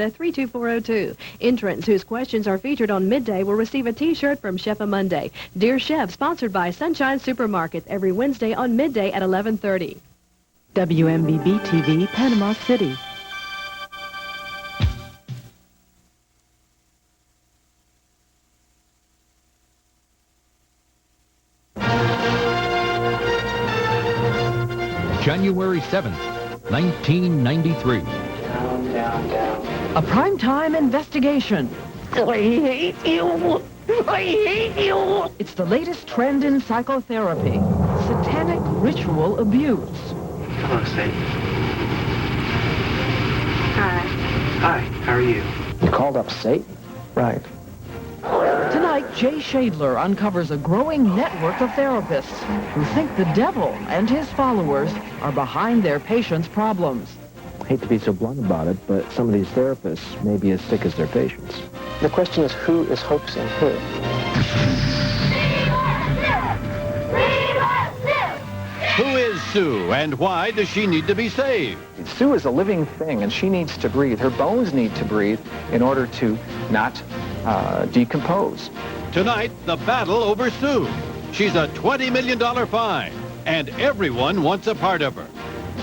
at 32402. Entrants whose questions are featured on Midday will receive a T-shirt from Chef a Monday. Dear Chef, sponsored by Sunshine Supermarkets every Wednesday on Midday at 11:30. WMBB TV, Panama City. January 7th, 1993. A primetime investigation. I hate you. I hate you. It's the latest trend in psychotherapy. Satanic ritual abuse. Hello, Satan. Hi. Hi, how are you? You called up Satan? Right. Tonight, Jay Shadler uncovers a growing network of therapists who think the devil and his followers are behind their patients' problems. I hate to be so blunt about it, but some of these therapists may be as sick as their patients. The question is, who is hoaxing who? Who is Sue, and why does she need to be saved? Sue is a living thing, and she needs to breathe. Her bones need to breathe in order to not decompose. Tonight, the battle over Sue. She's a $20 million fine, and everyone wants a part of her,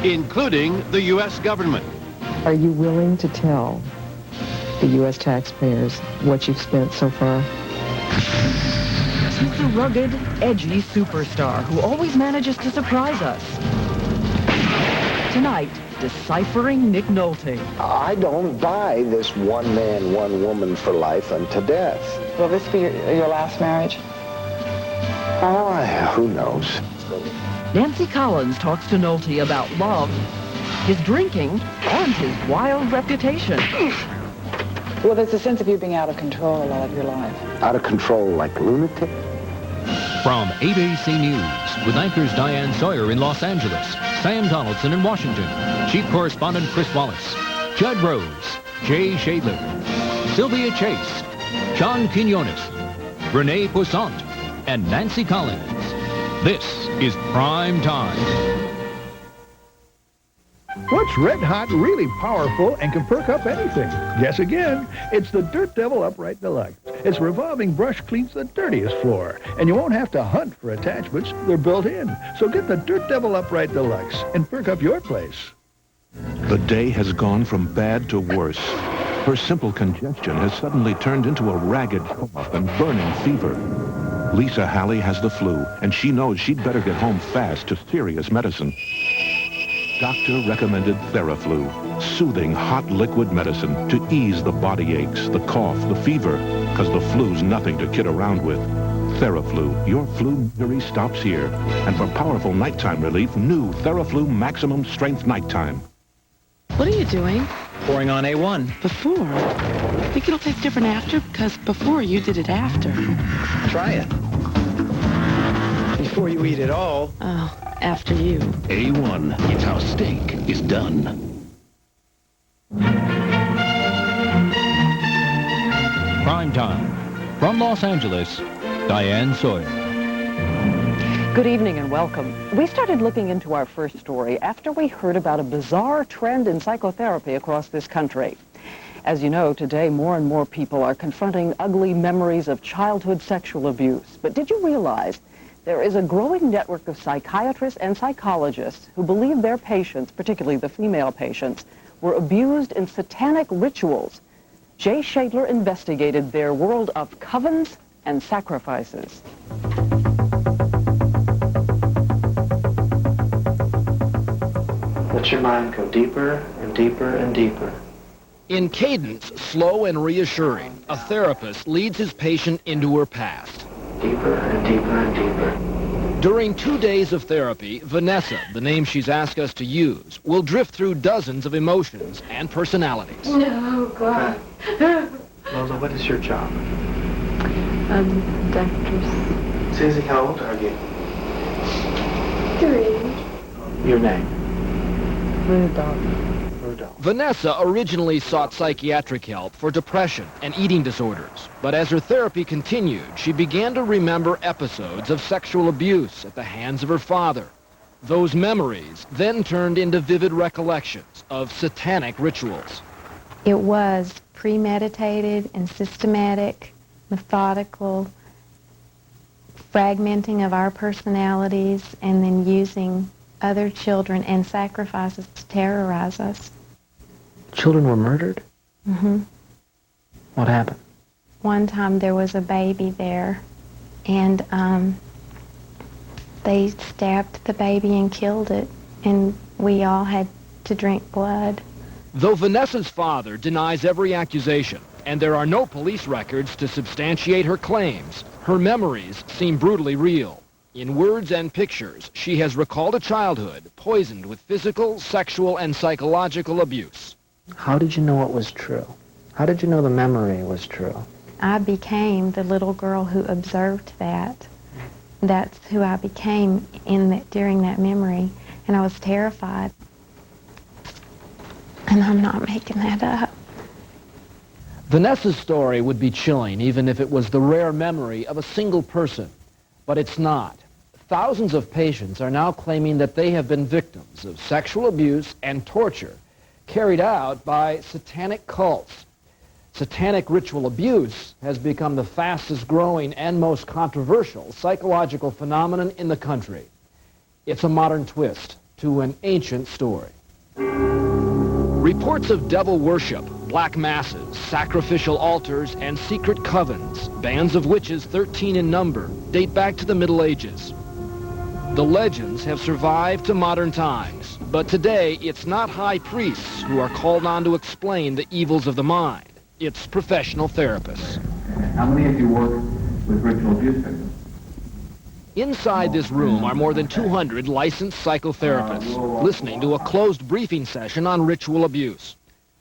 including the U.S. government. Are you willing to tell the U.S. taxpayers what you've spent so far? She's a rugged, edgy superstar who always manages to surprise us. Tonight, deciphering Nick Nolte. I don't buy this one man, one woman for life unto death. Will this be your last marriage? Oh, who knows? Nancy Collins talks to Nolte about love, his drinking, and his wild reputation. Well, there's a sense of you being out of control a lot of your life. Out of control like a lunatic? From ABC News, with anchors Diane Sawyer in Los Angeles, Sam Donaldson in Washington, Chief Correspondent Chris Wallace, Judd Rose, Jay Shadler, Sylvia Chase, John Quinones, Renee Poissant, and Nancy Collins. This is Prime Time. What's red hot, really powerful, and can perk up anything? Guess again. It's the Dirt Devil Upright Deluxe. Its revolving brush cleans the dirtiest floor, and you won't have to hunt for attachments. They're built in. So get the Dirt Devil Upright Deluxe and perk up your place. The day has gone from bad to worse. Her simple congestion has suddenly turned into a ragged cough and burning fever. Lisa Halley has the flu, and she knows she'd better get home fast to serious medicine. Doctor recommended Theraflu, soothing hot liquid medicine to ease the body aches, the cough, the fever, because the flu's nothing to kid around with. Theraflu, your flu misery stops here. And for powerful nighttime relief, new Theraflu Maximum Strength Nighttime. What are you doing? Pouring on A1. Before? Think it'll taste different after? Because before you did it after. Try it. Before you eat it all. Oh, after you. A1, it's how steak is done. Prime Time. From Los Angeles, Diane Sawyer. Good evening and welcome. We started looking into our first story after we heard about a bizarre trend in psychotherapy across this country. As you know, today more and more people are confronting ugly memories of childhood sexual abuse. But did you realize there is a growing network of psychiatrists and psychologists who believe their patients, particularly the female patients, were abused in satanic rituals? Jay Shadler investigated their world of covens and sacrifices. Let your mind go deeper and deeper and deeper. In cadence, slow and reassuring, a therapist leads his patient into her past. Deeper and deeper and deeper. During 2 days of therapy, Vanessa, the name she's asked us to use, will drift through dozens of emotions and personalities. No, God. Lola, what is your job? Doctors. Susie, how old are you? 3. Your name? Rudolph. Vanessa originally sought psychiatric help for depression and eating disorders, but as her therapy continued, she began to remember episodes of sexual abuse at the hands of her father. Those memories then turned into vivid recollections of satanic rituals. It was premeditated and systematic, methodical, fragmenting of our personalities, and then using other children and sacrifices to terrorize us. Children were murdered? Mm-hmm. What happened? One time there was a baby there, and they stabbed the baby and killed it, and we all had to drink blood. Though Vanessa's father denies every accusation, and there are no police records to substantiate her claims, her memories seem brutally real. In words and pictures, she has recalled a childhood poisoned with physical, sexual, and psychological abuse. How did you know it was true? How did you know the memory was true? I became the little girl who observed that. That's who I became during that memory, and I was terrified. And I'm not making that up. Vanessa's story would be chilling even if it was the rare memory of a single person, but it's not. Thousands of patients are now claiming that they have been victims of sexual abuse and torture carried out by satanic cults. Satanic ritual abuse has become the fastest growing and most controversial psychological phenomenon in the country. It's a modern twist to an ancient story. Reports of devil worship, black masses, sacrificial altars, and secret covens, bands of witches 13 in number, date back to the Middle Ages. The legends have survived to modern times, but today it's not high priests who are called on to explain the evils of the mind. It's professional therapists. How many of you work with ritual abuse victims? Inside this room are more than 200 licensed psychotherapists listening to a closed briefing session on ritual abuse.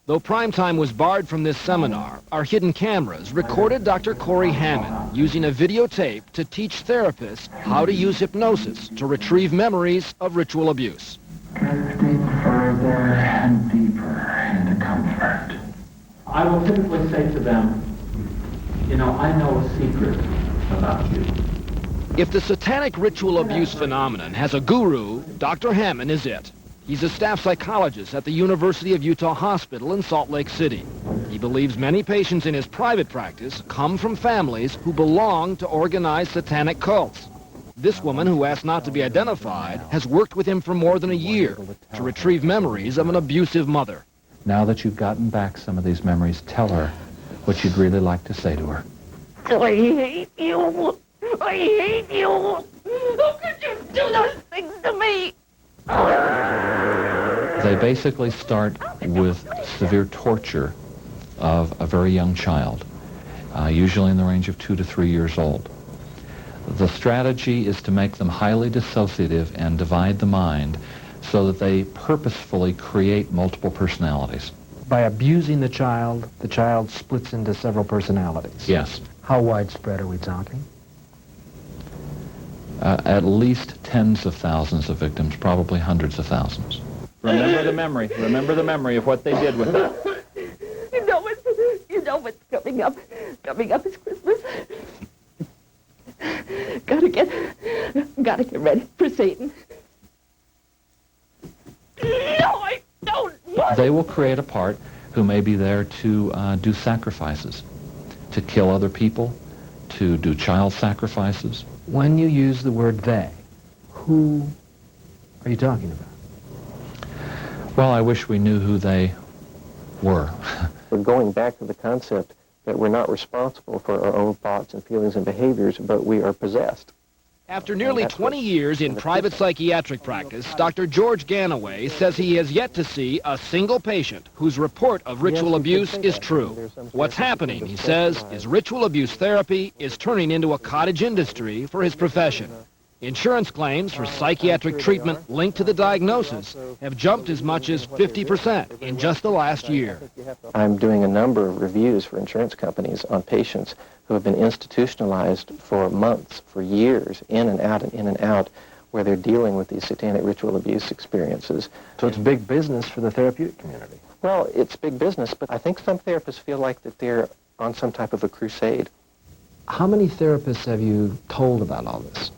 Though Primetime was barred from this seminar, our hidden cameras recorded Dr. Corey Hammond using a videotape to teach therapists how to use hypnosis to retrieve memories of ritual abuse. Drifting further and deeper into comfort. I will typically say to them, you know, I know a secret about you. If the satanic ritual abuse phenomenon has a guru, Dr. Hammond is it. He's a staff psychologist at the University of Utah Hospital in Salt Lake City. He believes many patients in his private practice come from families who belong to organized satanic cults. This woman, who asked not to be identified, has worked with him for more than a year to retrieve memories of an abusive mother. Now that you've gotten back some of these memories, tell her what you'd really like to say to her. I hate you. I hate you. How could you do those things to me? They basically start with severe torture of a very young child, usually in the range of 2 to 3 years old. The strategy is to make them highly dissociative and divide the mind so that they purposefully create multiple personalities. By abusing the child splits into several personalities. Yes. How widespread are we talking? At least tens of thousands of victims, probably hundreds of thousands. Remember the memory. Remember the memory of what they did with it. You know what's coming up. Coming up is Christmas. Gotta get ready for Satan. No, I don't want. They will create a part who may be there to do sacrifices, to kill other people, to do child sacrifices. When you use the word they, who are you talking about? Well, I wish we knew who they were. We're going back to the concept that we're not responsible for our own thoughts and feelings and behaviors, but we are possessed. After nearly 20 years in private psychiatric practice, Dr. George Ganaway says he has yet to see a single patient whose report of ritual abuse is true. What's happening, he says, is ritual abuse therapy is turning into a cottage industry for his profession. Insurance claims for psychiatric treatment linked to the diagnosis have jumped as much as 50% in just the last year. I'm doing a number of reviews for insurance companies on patients who have been institutionalized for months, for years, in and out, where they're dealing with these satanic ritual abuse experiences. So it's big business for the therapeutic community. Well, it's big business, but I think some therapists feel like that they're on some type of a crusade. How many therapists have you told about all this?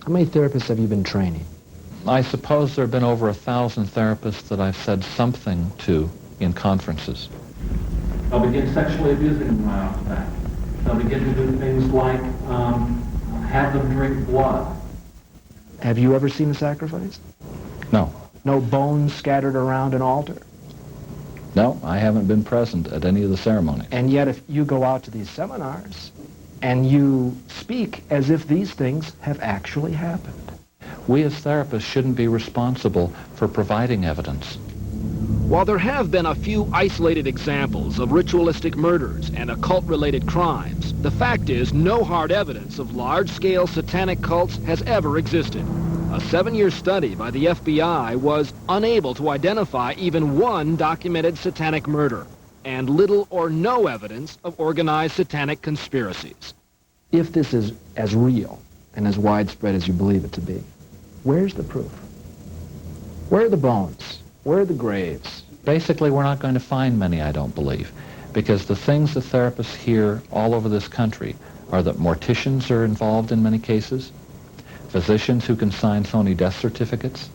How many therapists have you been training? I suppose there have been over 1,000 therapists that I've said something to in conferences. They'll begin sexually abusing them right off the bat. They'll begin to do things like have them drink blood. Have you ever seen a sacrifice? No. No bones scattered around an altar? No, I haven't been present at any of the ceremonies. And yet if you go out to these seminars and you speak as if these things have actually happened. We as therapists shouldn't be responsible for providing evidence. While there have been a few isolated examples of ritualistic murders and occult-related crimes, the fact is no hard evidence of large-scale satanic cults has ever existed. A 7-year study by the FBI was unable to identify even one documented satanic murder, and little or no evidence of organized satanic conspiracies. If this is as real and as widespread as you believe it to be, where's the proof? Where are the bones? Where are the graves? Basically, we're not going to find many, I don't believe, because the things the therapists hear all over this country are that morticians are involved in many cases, physicians who can sign phony death certificates.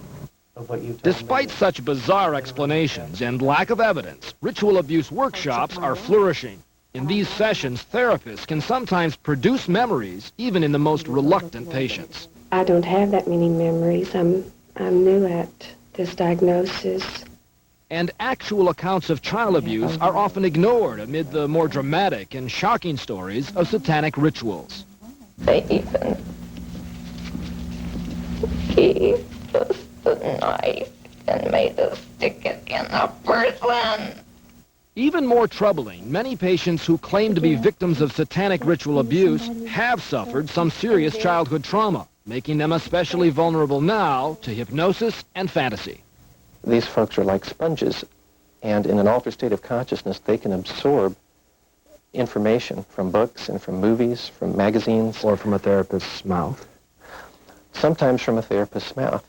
Despite such bizarre explanations and lack of evidence, ritual abuse workshops are flourishing. In these sessions, therapists can sometimes produce memories even in the most reluctant patients. I don't have that many memories. I'm new at this diagnosis. And actual accounts of child abuse are often ignored amid the more dramatic and shocking stories of satanic rituals. They even gave us the knife and made us stick it in a person. Even more troubling, many patients who claim to be victims of satanic ritual abuse have suffered some serious childhood trauma, making them especially vulnerable now to hypnosis and fantasy. These folks are like sponges, and in an altered state of consciousness, they can absorb information from books and from movies, from magazines. Or from a therapist's mouth. Sometimes from a therapist's mouth.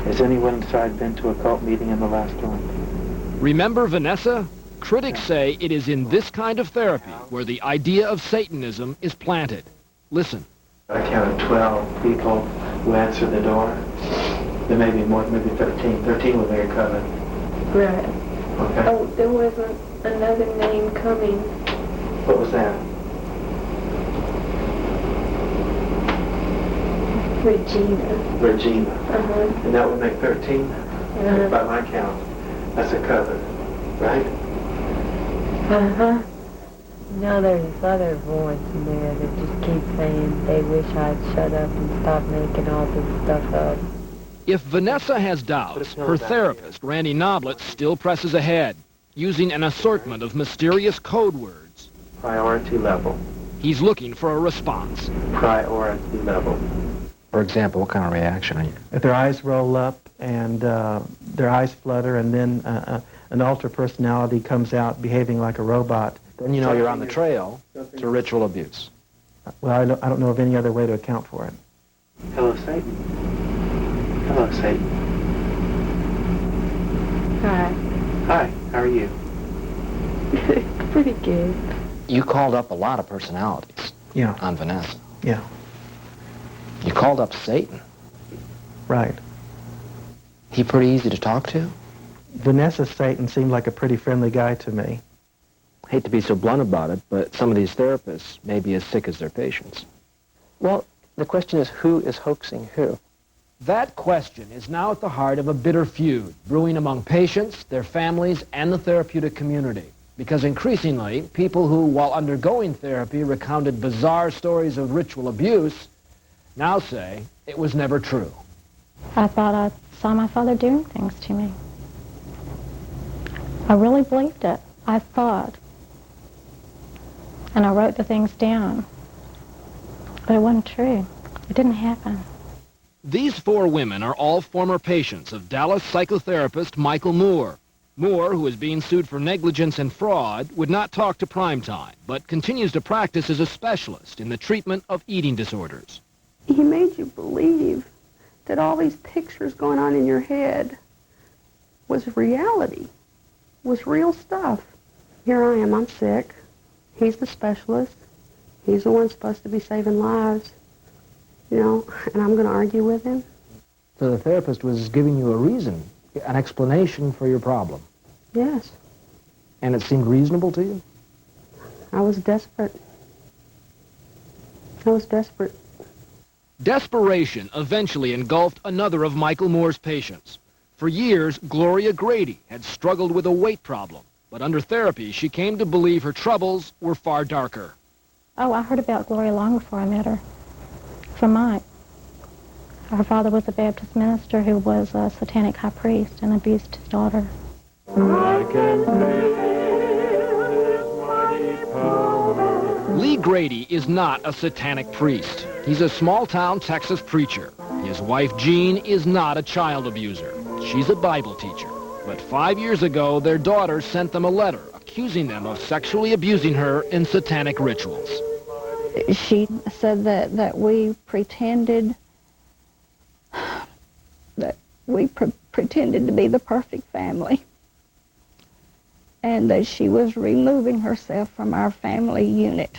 Has anyone inside been to a cult meeting in the last one? Remember Vanessa? Critics say it is in this kind of therapy where the idea of Satanism is planted. Listen. I counted 12 people who answered the door. There may be more, maybe 13. 13 were very covered. Right. Okay. Oh, there was another name coming. What was that? Regina. Regina. Uh-huh. And that would make 13? Uh-huh. By my count. That's a cover, right? Uh-huh. Now there's this other voice in there that just keeps saying they wish I'd shut up and stop making all this stuff up. If Vanessa has doubts, her therapist, Randy Noblet, still presses ahead, using an assortment of mysterious code words. Priority level. He's looking for a response. Priority level. For example, what kind of reaction are you? If their eyes roll up and their eyes flutter and then an alter personality comes out behaving like a robot, Then you know you're on the trail to ritual abuse. well, I don't know of any other way to account for it. Hello, Satan. Hello, Satan. Hi. Hi, how are you? Pretty good. You called up a lot of personalities on Vanessa. Yeah. You called up Satan. Right. He pretty easy to talk to? Vanessa Satan seemed like a pretty friendly guy to me. Hate to be so blunt about it, but some of these therapists may be as sick as their patients. Well, the question is who is hoaxing who? That question is now at the heart of a bitter feud brewing among patients, their families, and the therapeutic community. Because increasingly, people who, while undergoing therapy, recounted bizarre stories of ritual abuse, now say it was never true. I thought I saw my father doing things to me. I really believed it. I thought. And I wrote the things down. But it wasn't true. It didn't happen. These 4 women are all former patients of Dallas psychotherapist Michael Moore. Moore, who is being sued for negligence and fraud, would not talk to Primetime, but continues to practice as a specialist in the treatment of eating disorders. He made you believe that all these pictures going on in your head was reality, was real stuff. Here I am, I'm sick. He's the specialist. He's the one supposed to be saving lives, you know, and I'm going to argue with him. So the therapist was giving you a reason, an explanation for your problem. Yes. And it seemed reasonable to you? I was desperate. I was desperate. Desperation eventually engulfed another of Michael Moore's patients. For years, Gloria Grady had struggled with a weight problem, but under therapy, she came to believe her troubles were far darker. Oh, I heard about Gloria long before I met her, from Mike. Her father was a Baptist minister who was a satanic high priest and abused his daughter. Lee Grady is not a satanic priest. He's a small-town Texas preacher. His wife, Jean, is not a child abuser. She's a Bible teacher. But 5 years ago, their daughter sent them a letter accusing them of sexually abusing her in satanic rituals. She said that we pretended pretended to be the perfect family, and that she was removing herself from our family unit.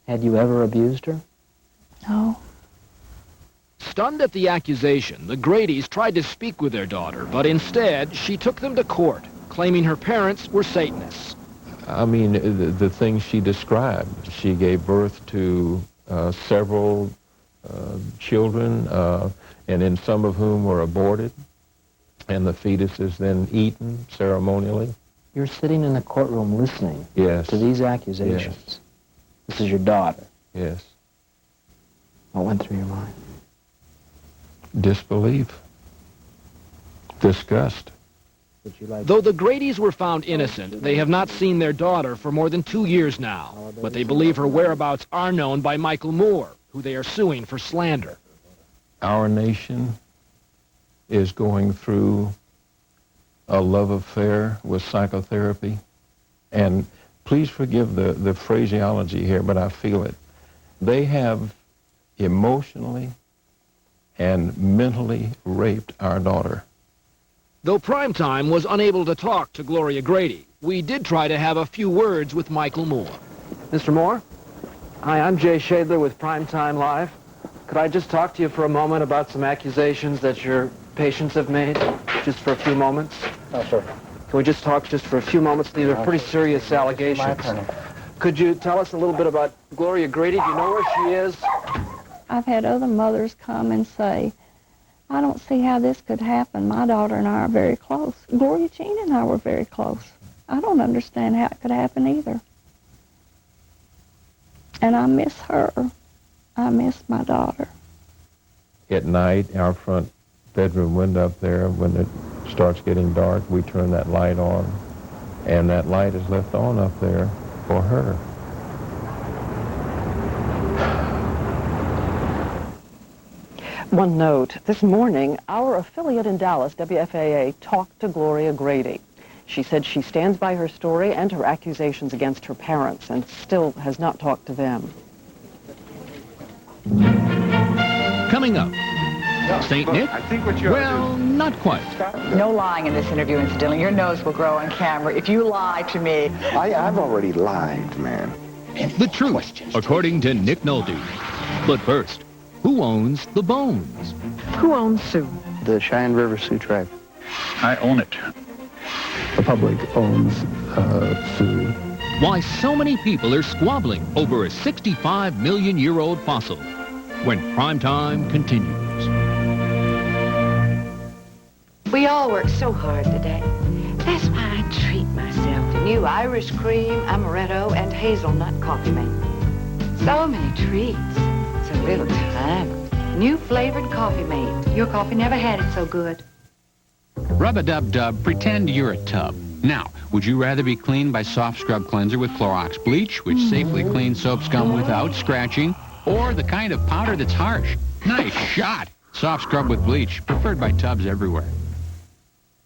Had you ever abused her? No. Stunned at the accusation, the Gradys tried to speak with their daughter, but instead, she took them to court, claiming her parents were Satanists. I mean, the things she described. She gave birth to several children, and then some of whom were aborted, and the fetus is then eaten ceremonially. You're sitting in the courtroom listening Yes. to these accusations. Yes. This is your daughter. Yes. What went through your mind? Disbelief. Disgust. Though the Gradys were found innocent, they have not seen their daughter for more than 2 years now. But they believe her whereabouts are known by Michael Moore, who they are suing for slander. Our nation is going through a love affair with psychotherapy. And please forgive the phraseology here, but I feel it. They have emotionally and mentally raped our daughter. Though Primetime was unable to talk to Gloria Grady, we did try to have a few words with Michael Moore. Mr. Moore? Hi, I'm Jay Shadler with Primetime Live. Could I just talk to you for a moment about some accusations that your patients have made, just for a few moments? Oh, sure. Can we just talk just for a few moments? These are pretty serious allegations. Could you tell us a little bit about Gloria Grady? Do you know where she is? I've had other mothers come and say, I don't see how this could happen. My daughter and I are very close. Gloria Jean and I were very close. I don't understand how it could happen either. And I miss her. I miss my daughter. At night, our front bedroom window up there, when it starts getting dark, we turn that light on, and that light is left on up there for her. One note, this morning, our affiliate in Dallas, WFAA, talked to Gloria Grady. She said she stands by her story and her accusations against her parents and still has not talked to them. Coming up, St. Nick? I think what you're well, not quite. No lying in this interview, incidentally. Your nose will grow on camera if you lie to me. I've already lied, man. The truth, according to Nick Nolte. But first, who owns the bones? Who owns Sioux? The Cheyenne River Sioux tribe. I own it. The public owns Sioux. Why so many people are squabbling over a 65-million-year-old fossil when Primetime continues. We all work so hard today. That's why I treat myself to new Irish cream, amaretto, and hazelnut coffee mate. So many treats, so little time. New flavored coffee mate. Your coffee never had it so good. Rub-a-dub-dub, pretend you're a tub. Now, would you rather be cleaned by Soft Scrub Cleanser with Clorox bleach, which safely cleans soap scum without scratching, or the kind of powder that's harsh? Nice shot! Soft Scrub with bleach, preferred by tubs everywhere.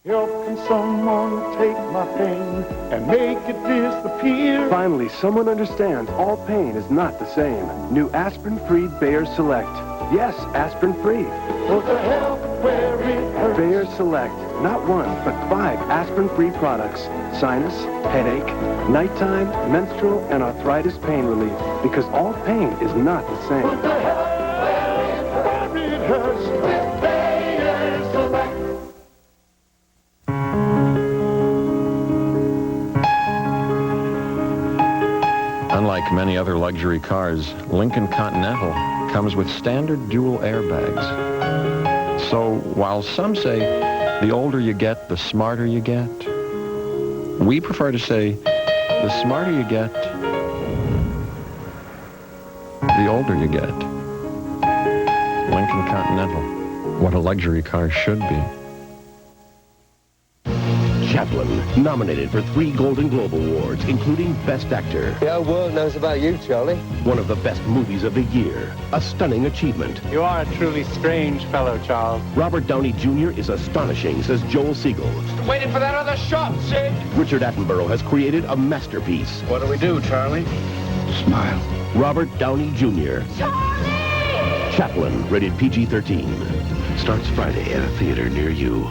Helping someone take my pain and make it disappear. Finally, someone understands all pain is not the same. New aspirin-free Bayer Select. Yes, aspirin-free. What the hell, where it hurts. Bayer Select. Not one, but 5 aspirin-free products. Sinus, headache, nighttime, menstrual, and arthritis pain relief. Because all pain is not the same. What the hell, where it hurts. With Bayer Select. Unlike many other luxury cars, Lincoln Continental comes with standard dual airbags. So while some say the older you get, the smarter you get, we prefer to say the smarter you get, the older you get. Lincoln Continental, what a luxury car should be. Chaplin, nominated for 3 Golden Globe Awards, including Best Actor. The whole world knows about you, Charlie. One of the best movies of the year. A stunning achievement. You are a truly strange fellow, Charles. Robert Downey Jr. is astonishing, says Joel Siegel. Waiting for that other shot, Sid. Richard Attenborough has created a masterpiece. What do we do, Charlie? Smile. Robert Downey Jr. Charlie! Chaplin, rated PG-13. Starts Friday at a theater near you.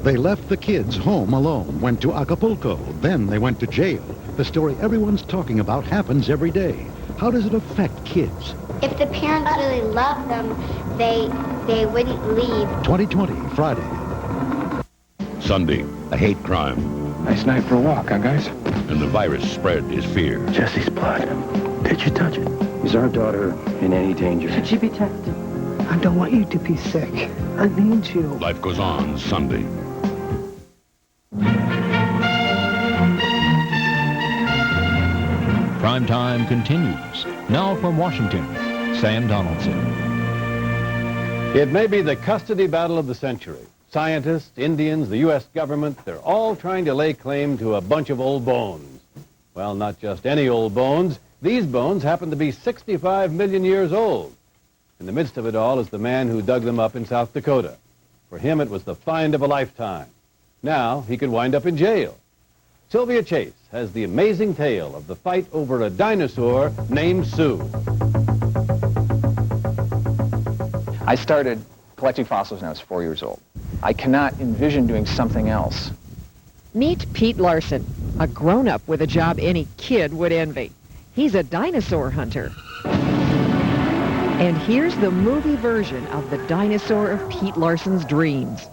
They left the kids home alone, went to Acapulco, then they went to jail. The story everyone's talking about happens every day. How does it affect kids? If the parents really love them, they wouldn't leave. 2020, Friday. Sunday, a hate crime. Nice night for a walk, huh, guys? And the virus spread is fear. Jesse's blood. Did you touch it? Is our daughter in any danger? Should she be tested? I don't want you to be sick. I need you. Life goes on Sunday. Primetime continues. Now from Washington, Sam Donaldson. It may be the custody battle of the century. Scientists, Indians, the U.S. government, they're all trying to lay claim to a bunch of old bones. Well, not just any old bones. These bones happen to be 65 million years old. In the midst of it all is the man who dug them up in South Dakota. For him, it was the find of a lifetime. Now, he could wind up in jail. Sylvia Chase has the amazing tale of the fight over a dinosaur named Sue. I started collecting fossils when I was 4 years old. I cannot envision doing something else. Meet Pete Larson, a grown-up with a job any kid would envy. He's a dinosaur hunter. And here's the movie version of the dinosaur of Pete Larson's dreams.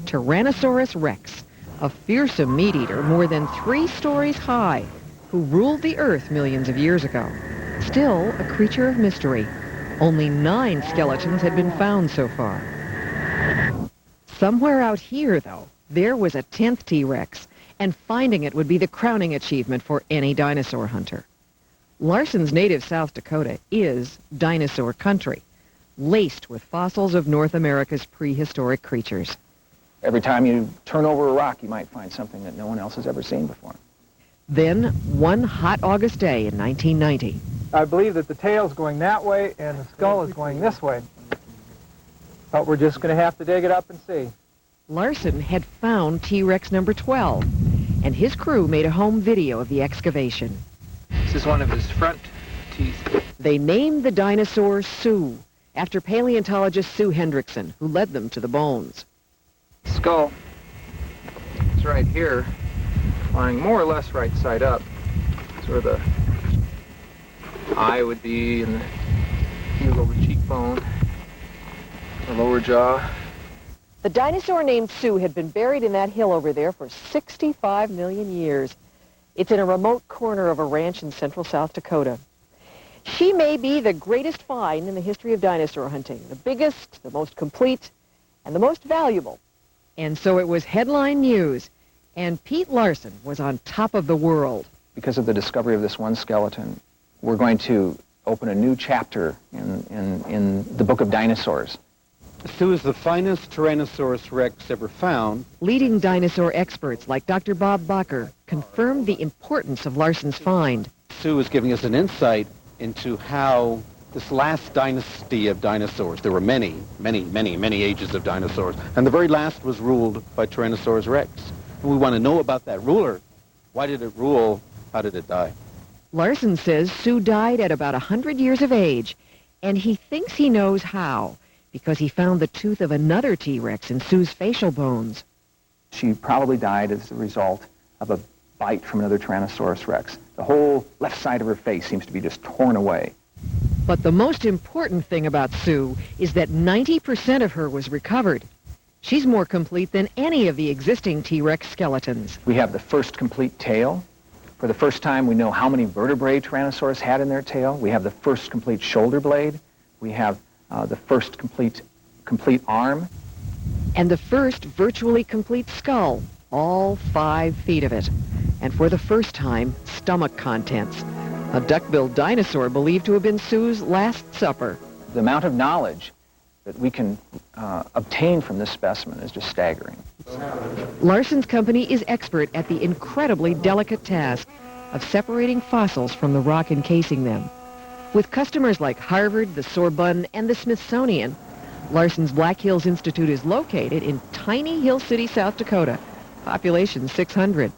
Tyrannosaurus Rex, a fearsome meat-eater more than 3 stories high, who ruled the earth millions of years ago. Still a creature of mystery. Only 9 skeletons had been found so far. Somewhere out here, though, there was a 10th T-Rex, and finding it would be the crowning achievement for any dinosaur hunter. Larson's native South Dakota is dinosaur country, laced with fossils of North America's prehistoric creatures. Every time you turn over a rock, you might find something that no one else has ever seen before. Then, one hot August day in 1990. I believe that the tail's going that way and the skull is going this way. But we're just going to have to dig it up and see. Larson had found T-Rex number 12, and his crew made a home video of the excavation. This is one of his front teeth. They named the dinosaur Sue, after paleontologist Sue Hendrickson, who led them to the bones. Skull is right here, lying more or less right side up. That's where the eye would be, and the heel over cheekbone, the lower jaw. The dinosaur named Sue had been buried in that hill over there for 65 million years. It's in a remote corner of a ranch in central South Dakota. She may be the greatest find in the history of dinosaur hunting, the biggest, the most complete, and the most valuable. And so it was headline news, and Pete Larson was on top of the world. Because of the discovery of this one skeleton, we're going to open a new chapter in the book of dinosaurs. Sue is the finest Tyrannosaurus Rex ever found. Leading dinosaur experts like Dr. Bob Bacher confirmed the importance of Larson's find. Sue is giving us an insight into how this last dynasty of dinosaurs, there were many ages of dinosaurs, and the very last was ruled by Tyrannosaurus Rex. And we want to know about that ruler. Why did it rule? How did it die? Larson says Sue died at about 100 years of age, and he thinks he knows how, because he found the tooth of another T-Rex in Sue's facial bones. She probably died as a result of a bite from another Tyrannosaurus Rex. The whole left side of her face seems to be just torn away. But the most important thing about Sue is that 90% of her was recovered. She's more complete than any of the existing T-Rex skeletons. We have the first complete tail, For the first time, we know how many vertebrae Tyrannosaurus had in their tail. We have the first complete shoulder blade. We have the first complete arm. And the first virtually complete skull, all 5 feet of it. And for the first time, stomach contents. A duck-billed dinosaur believed to have been Sue's last supper. The amount of knowledge that we can obtain from this specimen is just staggering. Larson's company is expert at the incredibly delicate task of separating fossils from the rock encasing them. With customers like Harvard, the Sorbonne, and the Smithsonian, Larson's Black Hills Institute is located in tiny Hill City, South Dakota, population 600.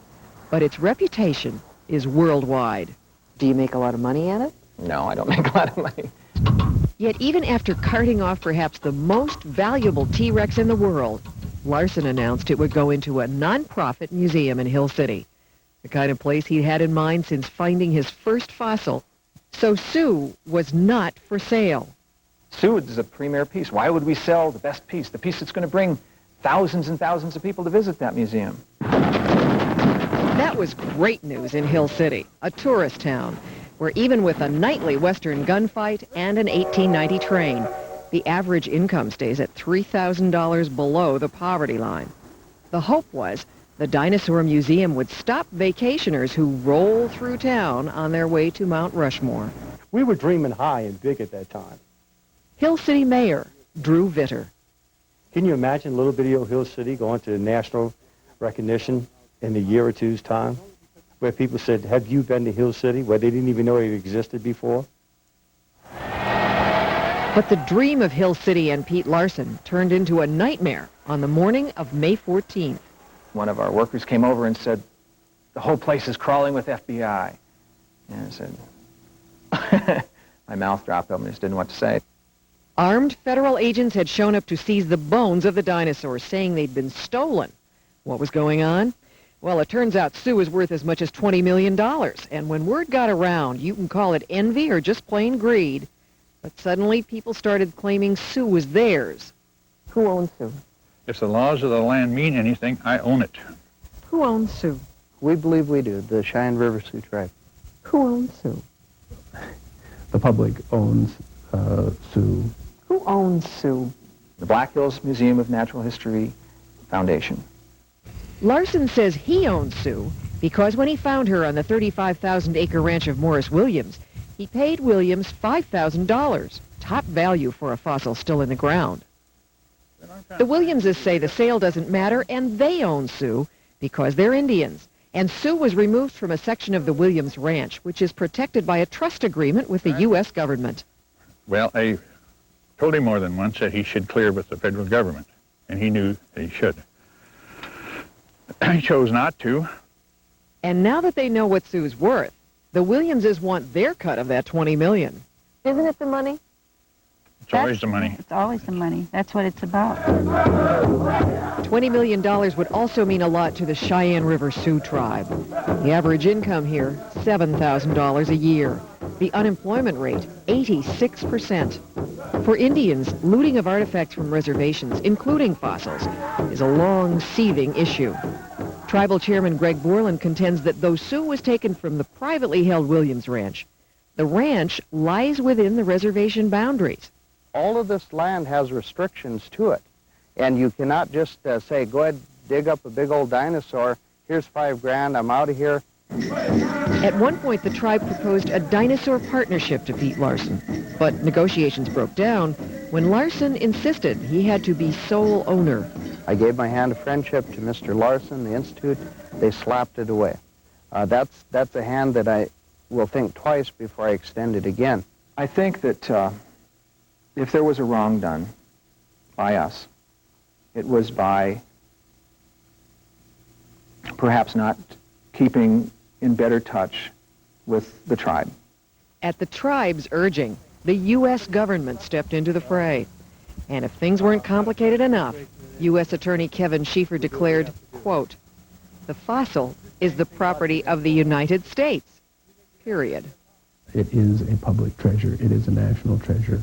But its reputation is worldwide. Do you make a lot of money at it? No, I don't make a lot of money. Yet even after carting off perhaps the most valuable T-Rex in the world, Larson announced it would go into a non-profit museum in Hill City, the kind of place he had in mind since finding his first fossil. So Sue was not for sale. Sue is a premier piece. Why would we sell the best piece, the piece that's going to bring thousands and thousands of people to visit that museum? That was great news in Hill City, a tourist town, where even with a nightly Western gunfight and an 1890 train, the average income stays at $3,000 below the poverty line. The hope was the Dinosaur Museum would stop vacationers who roll through town on their way to Mount Rushmore. We were dreaming high and big at that time. Hill City Mayor Drew Vitter. Can you imagine little bitty old Hill City going to the national recognition in a year or two's time, where people said, have you been to Hill City, where they didn't even know it existed before? But the dream of Hill City and Pete Larson turned into a nightmare on the morning of May 14th. One of our workers came over and said, the whole place is crawling with FBI. And I said, my mouth dropped open, I just didn't know what to say. Armed federal agents had shown up to seize the bones of the dinosaurs, saying they'd been stolen. What was going on? Well, it turns out Sue is worth as much as $20 million. And when word got around, you can call it envy or just plain greed. But suddenly people started claiming Sue was theirs. Who owns Sue? If the laws of the land mean anything, I own it. Who owns Sue? We believe we do, the Cheyenne River Sioux tribe. Who owns Sue? The public owns Sue. Who owns Sue? The Black Hills Museum of Natural History Foundation. Larson says he owns Sue because when he found her on the 35,000-acre ranch of Morris Williams, he paid Williams $5,000, top value for a fossil still in the ground. The Williamses say the sale doesn't matter, and they own Sue because they're Indians. And Sue was removed from a section of the Williams Ranch, which is protected by a trust agreement with the U.S. government. Well, I told him more than once that he should clear with the federal government, and he knew that he should. He chose not to. And now that they know what Sue's worth, the Williamses want their cut of that $20 million. Isn't it the money? It's always the money. It's always the money. That's what it's about. $20 million would also mean a lot to the Cheyenne River Sioux tribe. The average income here, $7,000 a year. The unemployment rate, 86%. For Indians, looting of artifacts from reservations, including fossils, is a long, seething issue. Tribal Chairman Greg Borland contends that though Sue was taken from the privately held Williams Ranch, the ranch lies within the reservation boundaries. All of this land has restrictions to it, and you cannot just say, go ahead, dig up a big old dinosaur, here's $5,000, I'm out of here. At one point, the tribe proposed a dinosaur partnership to Pete Larson, but negotiations broke down when Larson insisted he had to be sole owner. I gave my hand of friendship to Mr. Larson, the Institute. They slapped it away. That's a hand that I will think twice before I extend it again. I think that if there was a wrong done by us, it was by perhaps not keeping in better touch with the tribe. At the tribe's urging, the U.S. government stepped into the fray. And if things weren't complicated enough, U.S. Attorney Kevin Schieffer declared, quote, the fossil is the property of the United States, period. It is a public treasure. It is a national treasure.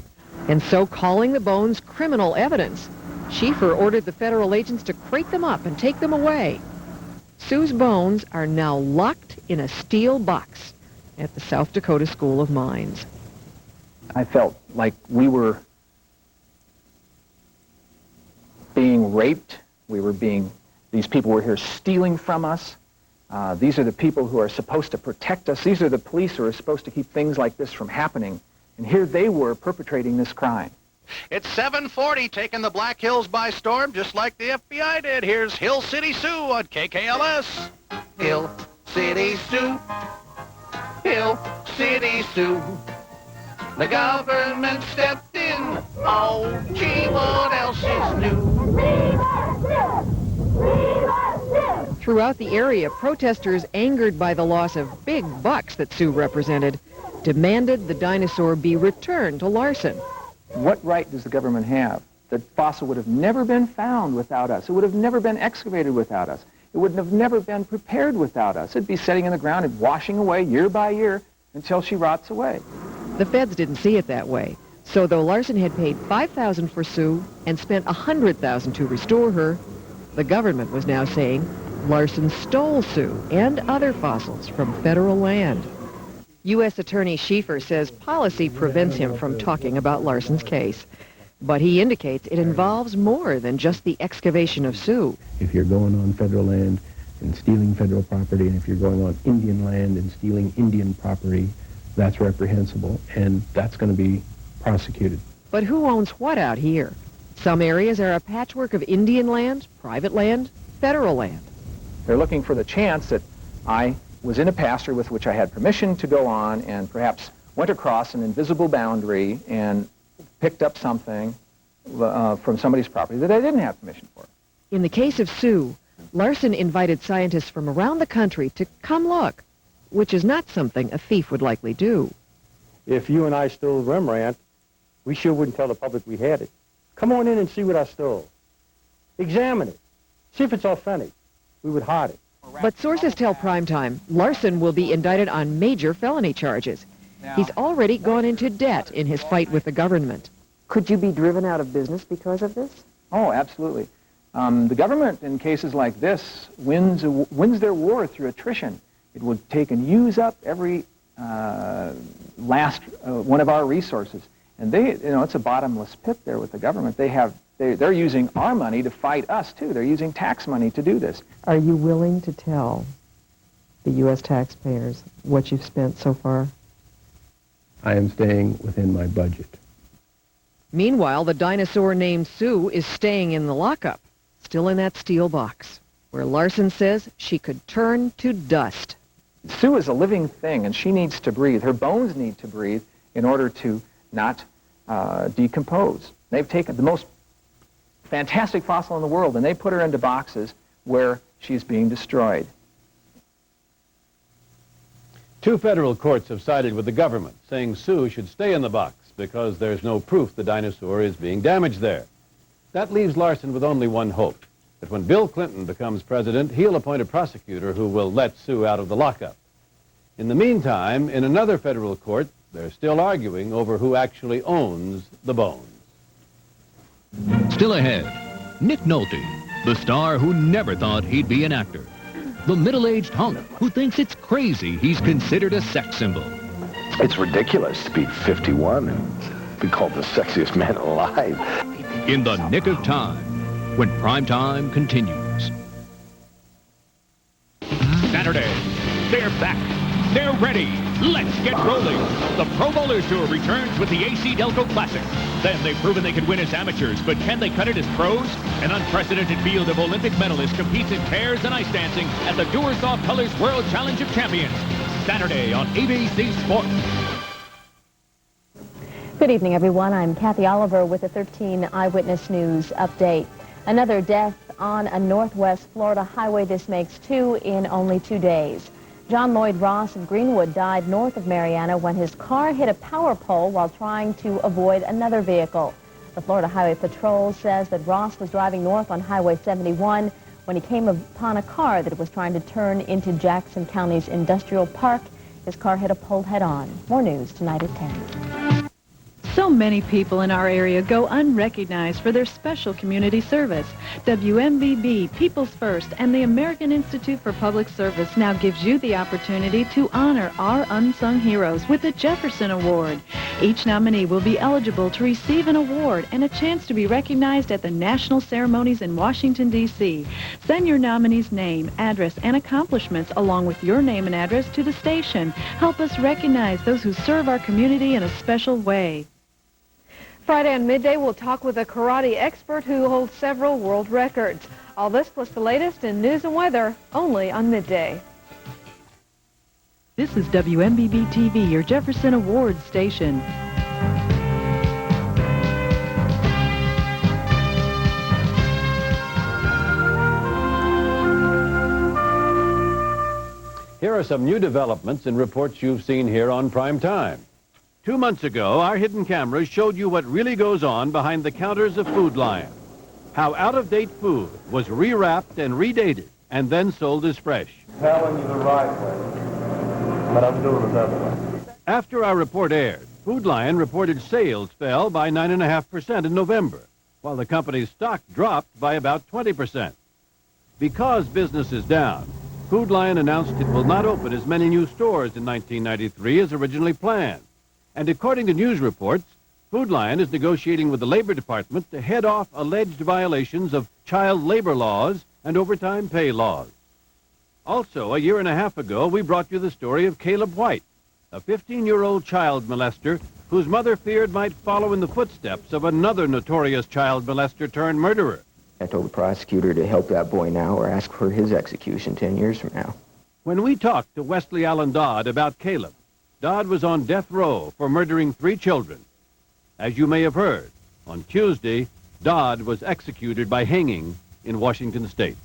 And so, calling the bones criminal evidence, Schieffer ordered the federal agents to crate them up and take them away. Sue's bones are now locked in a steel box at the South Dakota School of Mines. I felt like we were being raped. These people were here stealing from us. These are the people who are supposed to protect us. These are the police who are supposed to keep things like this from happening. And here they were perpetrating this crime. It's 7:40, taking the Black Hills by storm, just like the FBI did. Here's Hill City Sue on KKLS. Hill City Sue. Hill City Sue. The government stepped in. Oh, gee, what else is new? Throughout the area, protesters, angered by the loss of big bucks that Sue represented, demanded the dinosaur be returned to Larson. What right does the government have? The fossil would have never been found without us. It would have never been excavated without us. It would have never been prepared without us. It'd be sitting in the ground and washing away year by year until she rots away. The feds didn't see it that way. So though Larson had paid $5,000 for Sue and spent $100,000 to restore her, the government was now saying Larson stole Sue and other fossils from federal land. U.S. Attorney Schieffer says policy prevents him from talking about Larson's case. But he indicates it involves more than just the excavation of Sue. If you're going on federal land and stealing federal property, and if you're going on Indian land and stealing Indian property, that's reprehensible, and that's going to be prosecuted. But who owns what out here? Some areas are a patchwork of Indian land, private land, federal land. They're looking for the chance that I was in a pasture with which I had permission to go on and perhaps went across an invisible boundary and picked up something from somebody's property that I didn't have permission for. In the case of Sue, Larson invited scientists from around the country to come look, which is not something a thief would likely do. If you and I stole Rembrandt, we sure wouldn't tell the public we had it. Come on in and see what I stole. Examine it. See if it's authentic. We would hide it. But sources tell Primetime Larson will be indicted on major felony charges. He's already gone into debt in his fight with the government. Could you be driven out of business because of this? Oh, absolutely. The government, in cases like this, wins their war through attrition. It would take and use up every last one of our resources. And it's a bottomless pit there with the government. They're using our money to fight us, too. They're using tax money to do this. Are you willing to tell the U.S. taxpayers what you've spent so far? I am staying within my budget. Meanwhile, the dinosaur named Sue is staying in the lockup, still in that steel box, where Larson says she could turn to dust. Sue is a living thing, and she needs to breathe. Her bones need to breathe in order to not decompose. They've taken the most fantastic fossil in the world, and they put her into boxes where she's being destroyed. Two federal courts have sided with the government, saying Sue should stay in the box because there's no proof the dinosaur is being damaged there. That leaves Larson with only one hope, that when Bill Clinton becomes president, he'll appoint a prosecutor who will let Sue out of the lockup. In the meantime, in another federal court, they're still arguing over who actually owns the bones. Still ahead, Nick Nolte, the star who never thought he'd be an actor. The middle-aged hunk who thinks it's crazy he's considered a sex symbol. It's ridiculous to be 51 and be called the sexiest man alive. In the nick of time, when Primetime continues. Saturday, they're back. They're ready. Let's get rolling. The Pro Bowlers Tour returns with the AC Delco Classic. Then they've proven they can win as amateurs, but can they cut it as pros? An unprecedented field of Olympic medalists competes in pairs and ice dancing at the Doer Soft Colors World Challenge of Champions. Saturday on ABC Sports. Good evening, everyone. I'm Kathy Oliver with the 13 Eyewitness News update. Another death on a Northwest Florida highway. This makes 2 in only 2 days. John Lloyd Ross of Greenwood died north of Mariana when his car hit a power pole while trying to avoid another vehicle. The Florida Highway Patrol says that Ross was driving north on Highway 71 when he came upon a car that was trying to turn into Jackson County's Industrial Park. His car hit a pole head-on. More news tonight at 10. So many people in our area go unrecognized for their special community service. WMBB, People's First, and the American Institute for Public Service now gives you the opportunity to honor our unsung heroes with the Jefferson Award. Each nominee will be eligible to receive an award and a chance to be recognized at the national ceremonies in Washington, D.C. Send your nominee's name, address, and accomplishments along with your name and address to the station. Help us recognize those who serve our community in a special way. Friday on Midday, we'll talk with a karate expert who holds several world records. All this plus the latest in news and weather, only on Midday. This is WMBB TV, your Jefferson Awards station. Here are some new developments and reports you've seen here on Primetime. 2 months ago, our hidden cameras showed you what really goes on behind the counters of Food Lion. How out-of-date food was rewrapped and redated and then sold as fresh. Telling you the right way, but I'm doing another way. After our report aired, Food Lion reported sales fell by 9.5% in November, while the company's stock dropped by about 20%. Because business is down, Food Lion announced it will not open as many new stores in 1993 as originally planned. And according to news reports, Food Lion is negotiating with the Labor Department to head off alleged violations of child labor laws and overtime pay laws. Also, a year and a half ago, we brought you the story of Caleb White, a 15-year-old child molester whose mother feared might follow in the footsteps of another notorious child molester turned murderer. I told the prosecutor to help that boy now or ask for his execution 10 years from now. When we talked to Wesley Allen Dodd about Caleb, Dodd was on death row for murdering 3 children. As you may have heard, on Tuesday, Dodd was executed by hanging in Washington State.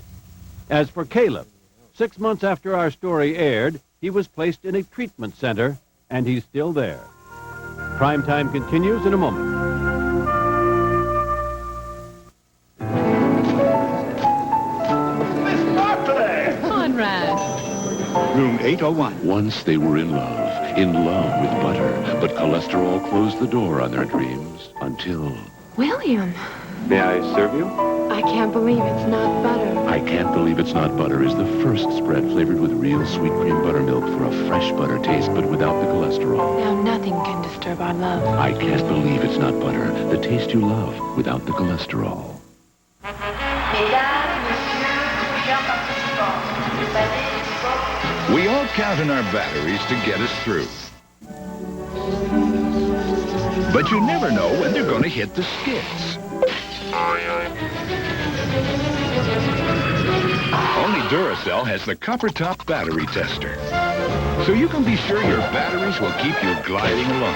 As for Caleb, 6 months after our story aired, he was placed in a treatment center, and he's still there. Primetime continues in a moment. Room 801. Once they were in love with butter, but cholesterol closed the door on their dreams until... William, May I serve you? I can't believe it's not butter. I Can't Believe It's Not Butter is the first spread flavored with real sweet cream buttermilk for a fresh butter taste, but without the cholesterol. Now nothing can disturb our love. I Can't Believe It's Not Butter, the taste you love without the cholesterol. We all count on our batteries to get us through. But you never know when they're going to hit the skids. Only Duracell has the copper top battery tester. So you can be sure your batteries will keep you gliding along.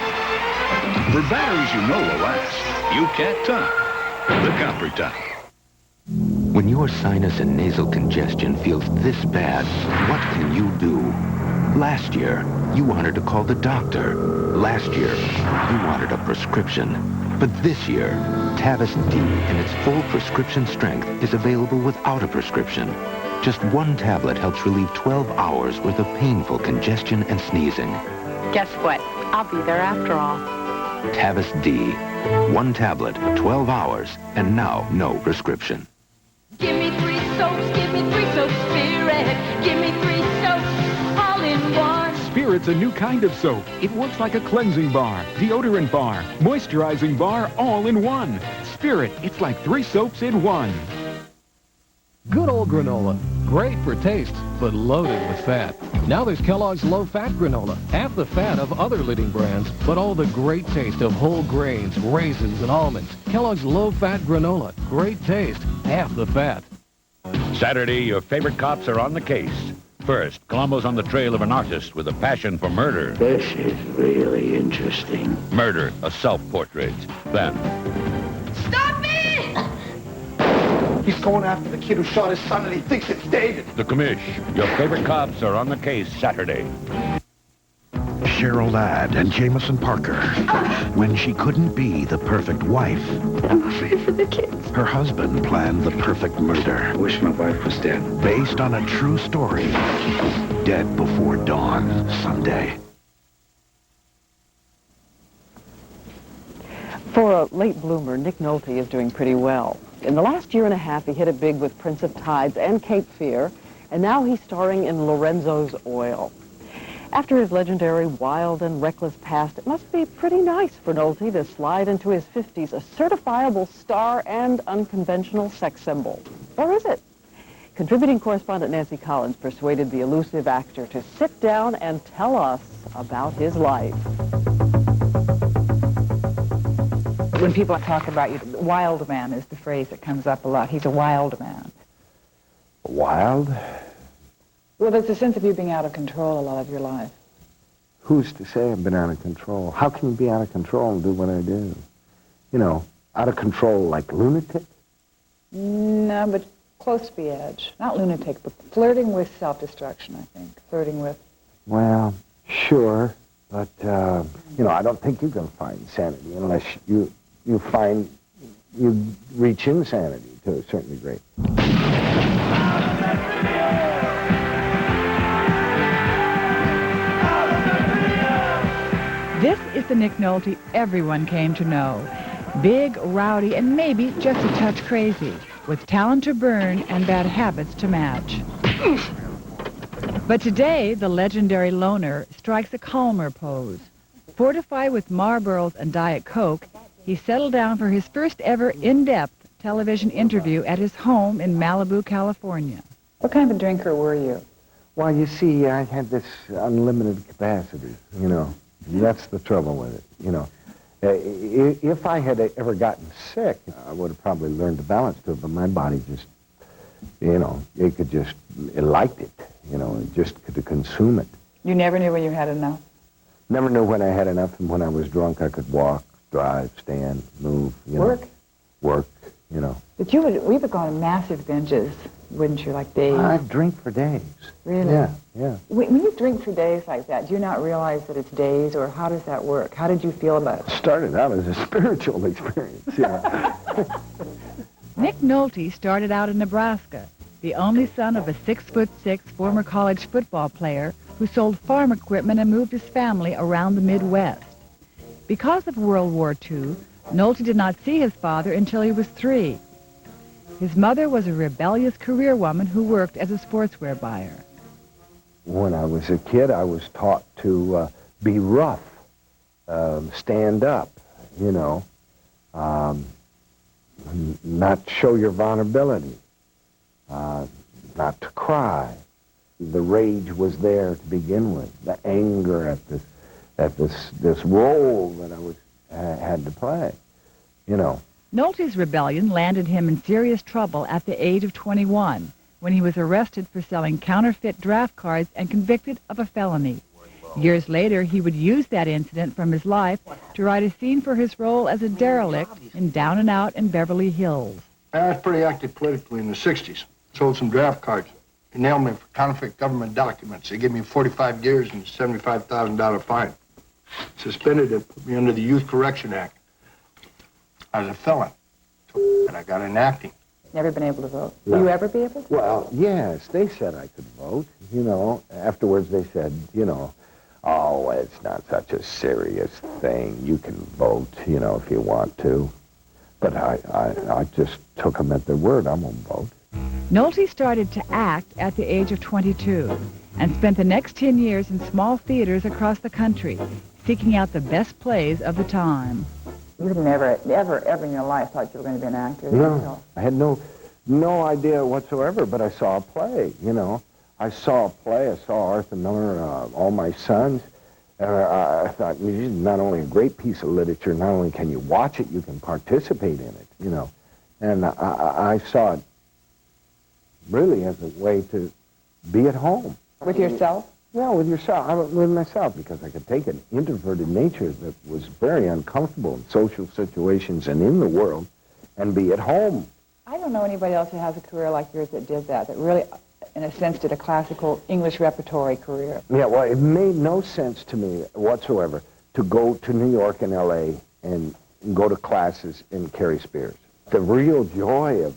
For batteries you know will last, you can't top the copper top. When your sinus and nasal congestion feels this bad, what can you do? Last year, you wanted to call the doctor. Last year, you wanted a prescription. But this year, Tavis D in its full prescription strength is available without a prescription. Just one tablet helps relieve 12 hours worth of painful congestion and sneezing. Guess what? I'll be there after all. Tavis D. One tablet, 12 hours, and now no prescription. Give me 3 soaps, give me 3 soaps, Spirit. Give me 3 soaps, all in one. Spirit's a new kind of soap. It works like a cleansing bar, deodorant bar, moisturizing bar, all in one. Spirit, it's like 3 soaps in one. Good old granola. Great for taste, but loaded with fat. Now there's Kellogg's low-fat granola. Half the fat of other leading brands, but all the great taste of whole grains, raisins, and almonds. Kellogg's low-fat granola. Great taste, half the fat. Saturday, your favorite cops are on the case. First, Columbo's on the trail of an artist with a passion for murder. This is really interesting. Murder, a self-portrait. Then... Stop me! He's going after the kid who shot his son, and he thinks it's David. The Commish. Your favorite cops are on the case Saturday. Cheryl Ladd and Jameson Parker. When she couldn't be the perfect wife, I'm afraid for the kids. her husband planned the perfect murder. I wish my wife was dead. Based on a true story. Dead Before Dawn, Sunday. For a late bloomer, Nick Nolte is doing pretty well. In the last year and a half, he hit it big with Prince of Tides and Cape Fear, and now he's starring in Lorenzo's Oil. After his legendary wild and reckless past, it must be pretty nice for Nolte to slide into his 50s a certifiable star and unconventional sex symbol. Or is it? Contributing correspondent Nancy Collins persuaded the elusive actor to sit down and tell us about his life. When people talk about you, wild man is the phrase that comes up a lot. He's a wild man. Wild? Well, there's a sense of you being out of control a lot of your life. Who's to say I've been out of control? How can you be out of control and do what I do? You know, out of control like lunatic? No, but close to the edge. Not lunatic, but flirting with self-destruction, I think. Flirting with... Well, sure, but, you know, I don't think you can find sanity unless you reach insanity to a certain degree. This is the Nick Nolte everyone came to know. Big, rowdy, and maybe just a touch crazy, with talent to burn and bad habits to match. But today, the legendary loner strikes a calmer pose. Fortified with Marlboros and Diet Coke, he settled down for his first ever in-depth television interview at his home in Malibu, California. What kind of a drinker were you? Well, you see, I had this unlimited capacity, you know. That's the trouble with it, you know. If I had ever gotten sick, I would have probably learned to balance to it, but my body just, you know, it liked it, you know, it just could consume it. You never knew when you had enough? Never knew when I had enough, and when I was drunk, I could walk, drive, stand, move, you know. Work, you know. But we would go on massive binges, wouldn't you, like days? I'd drink for days. Really? Yeah. When you drink for days like that, do you not realize that it's days, or how does that work? How did you feel about it? It started out as a spiritual experience, yeah. Nick Nolte started out in Nebraska, the only son of a 6'6" former college football player who sold farm equipment and moved his family around the Midwest. Because of World War II, Nolte did not see his father until he was 3. His mother was a rebellious career woman who worked as a sportswear buyer. When I was a kid, I was taught to be rough, stand up, you know, not show your vulnerability, not to cry. The rage was there to begin with, the anger at this role that I had to play, you know. Nolte's rebellion landed him in serious trouble at the age of 21, when he was arrested for selling counterfeit draft cards and convicted of a felony. Years later, he would use that incident from his life to write a scene for his role as a derelict in Down and Out in Beverly Hills. I was pretty active politically in the 60s. Sold some draft cards. They nailed me for counterfeit government documents. They gave me 45 years and a $75,000 fine. Suspended and put me under the Youth Correction Act. I was a felon, and I got in acting. Never been able to vote. No. Will you ever be able to? Well, yes, they said I could vote, you know. Afterwards, they said, you know, oh, it's not such a serious thing. You can vote, you know, if you want to. But I just took them at their word. I won't vote. Nolte started to act at the age of 22 and spent the next 10 years in small theaters across the country, seeking out the best plays of the time. You never, ever in your life thought you were going to be an actor? No, I had no idea whatsoever, but I saw a play, you know. I saw a play. I saw Arthur Miller, All My Sons. I thought, this is not only a great piece of literature, not only can you watch it, you can participate in it, you know. And I saw it really as a way to be at home. With yourself? Yeah, with myself, because I could take an introverted nature that was very uncomfortable in social situations and in the world and be at home. I don't know anybody else who has a career like yours that did that really, in a sense, did a classical English repertory career. Yeah, well, it made no sense to me whatsoever to go to New York and L.A. and go to classes in Carrie Spears. The real joy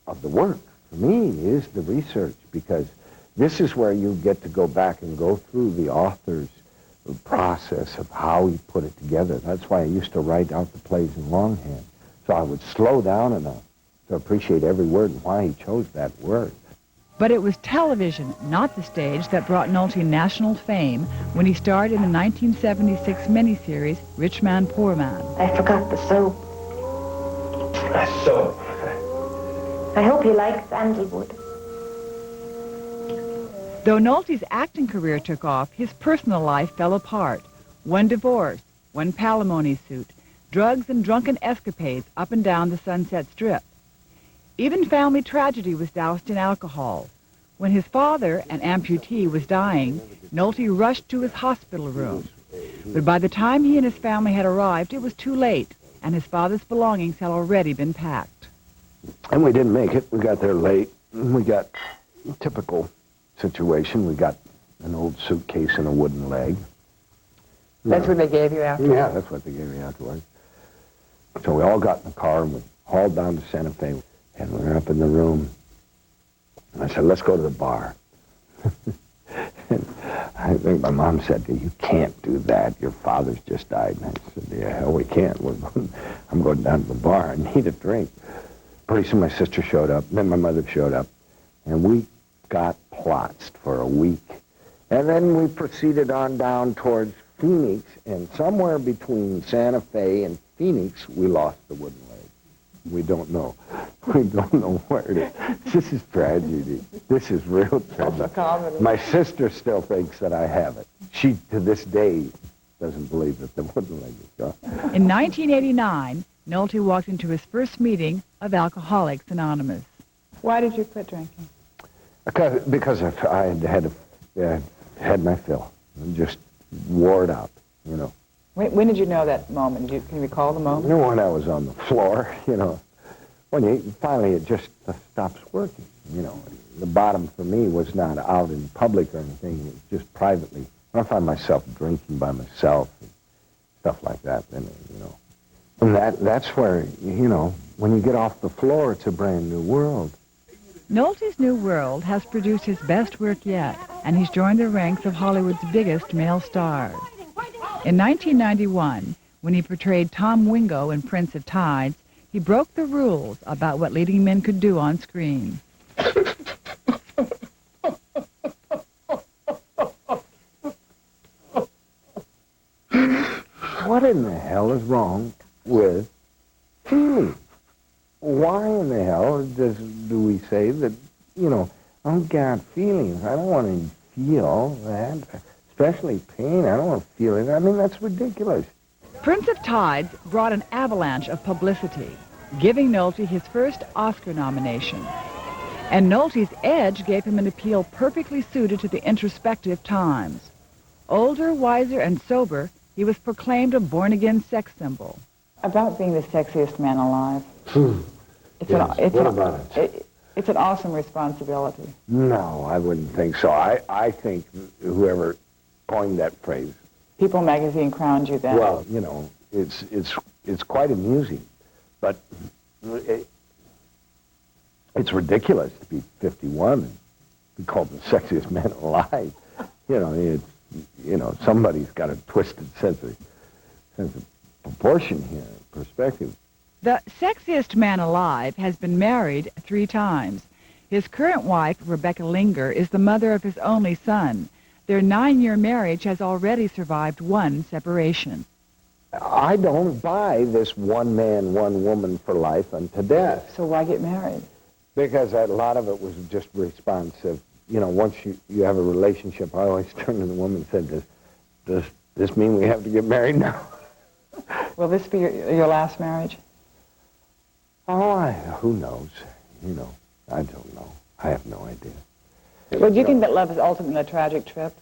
of the work, for me, is the research, because this is where you get to go back and go through the author's process of how he put it together. That's why I used to write out the plays in longhand. So I would slow down enough to appreciate every word and why he chose that word. But it was television, not the stage, that brought Nolte national fame when he starred in the 1976 miniseries Rich Man, Poor Man. I forgot the soap. Soap. I hope you like sandalwood. Though Nolte's acting career took off, his personal life fell apart. One divorce, one palimony suit, drugs and drunken escapades up and down the Sunset Strip. Even family tragedy was doused in alcohol. When his father, an amputee, was dying, Nolte rushed to his hospital room. But by the time he and his family had arrived, it was too late, and his father's belongings had already been packed. And we didn't make it. We got there late. We got a typical situation. We got an old suitcase and a wooden leg. That's what they gave you afterwards? Yeah, that's what they gave me afterwards. So we all got in the car and we hauled down to Santa Fe. And we were up in the room. And I said, let's go to the bar. And I think my mom said, you can't do that. Your father's just died. And I said, yeah, hell, we can't. I'm going down to the bar. I need a drink. Pretty soon my sister showed up. Then my mother showed up. And we got plotzed for a week. And then we proceeded on down towards Phoenix. And somewhere between Santa Fe and Phoenix, we lost the wooden leg. We don't know. We don't know where it is. This is tragedy. This is real tragedy. My sister still thinks that I have it. She, to this day, doesn't believe that the wooden leg is gone. In 1989, Nolte walked into his first meeting of Alcoholics Anonymous. Why did you quit drinking? Because I had my fill. I just wore it out, you know. When did you know that moment? Can you recall the moment? You know, when I was on the floor, you know. When finally it just stops working, you know. The bottom for me was not out in public or anything. It was just privately. When I find myself drinking by myself and stuff like that, then, you know. And that's where, you know, when you get off the floor, it's a brand new world. Nolte's new world has produced his best work yet, and he's joined the ranks of Hollywood's biggest male stars. In 1991, when he portrayed Tom Wingo in Prince of Tides, he broke the rules about what leading men could do on screen. What in the hell is wrong with feeling? Why in the hell do we say that, you know, I've got feelings. I don't want to feel that. Especially pain. I don't want to feel it. I mean, that's ridiculous. Prince of Tides brought an avalanche of publicity, giving Nolte his first Oscar nomination. And Nolte's edge gave him an appeal perfectly suited to the introspective times. Older, wiser, and sober, he was proclaimed a born-again sex symbol. About being the sexiest man alive. It's an awesome responsibility. No, I wouldn't think so. I think whoever coined that phrase. People magazine crowned you then. Well, you know, it's quite amusing, but it's ridiculous to be 51 and be called the sexiest man alive. You know, somebody's got a twisted sense of proportion here, perspective. The sexiest man alive has been married 3 times. His current wife, Rebecca Linger, is the mother of his only son. Their 9-year marriage has already survived 1 separation. I don't buy this one man, one woman for life unto death. So why get married? Because a lot of it was just responsive. You know, once you have a relationship, I always turned to the woman and said, does this mean we have to get married now? Will this be your last marriage? Oh, who knows? You know, I don't know. I have no idea. Well, do you think that love is ultimately a tragic trip?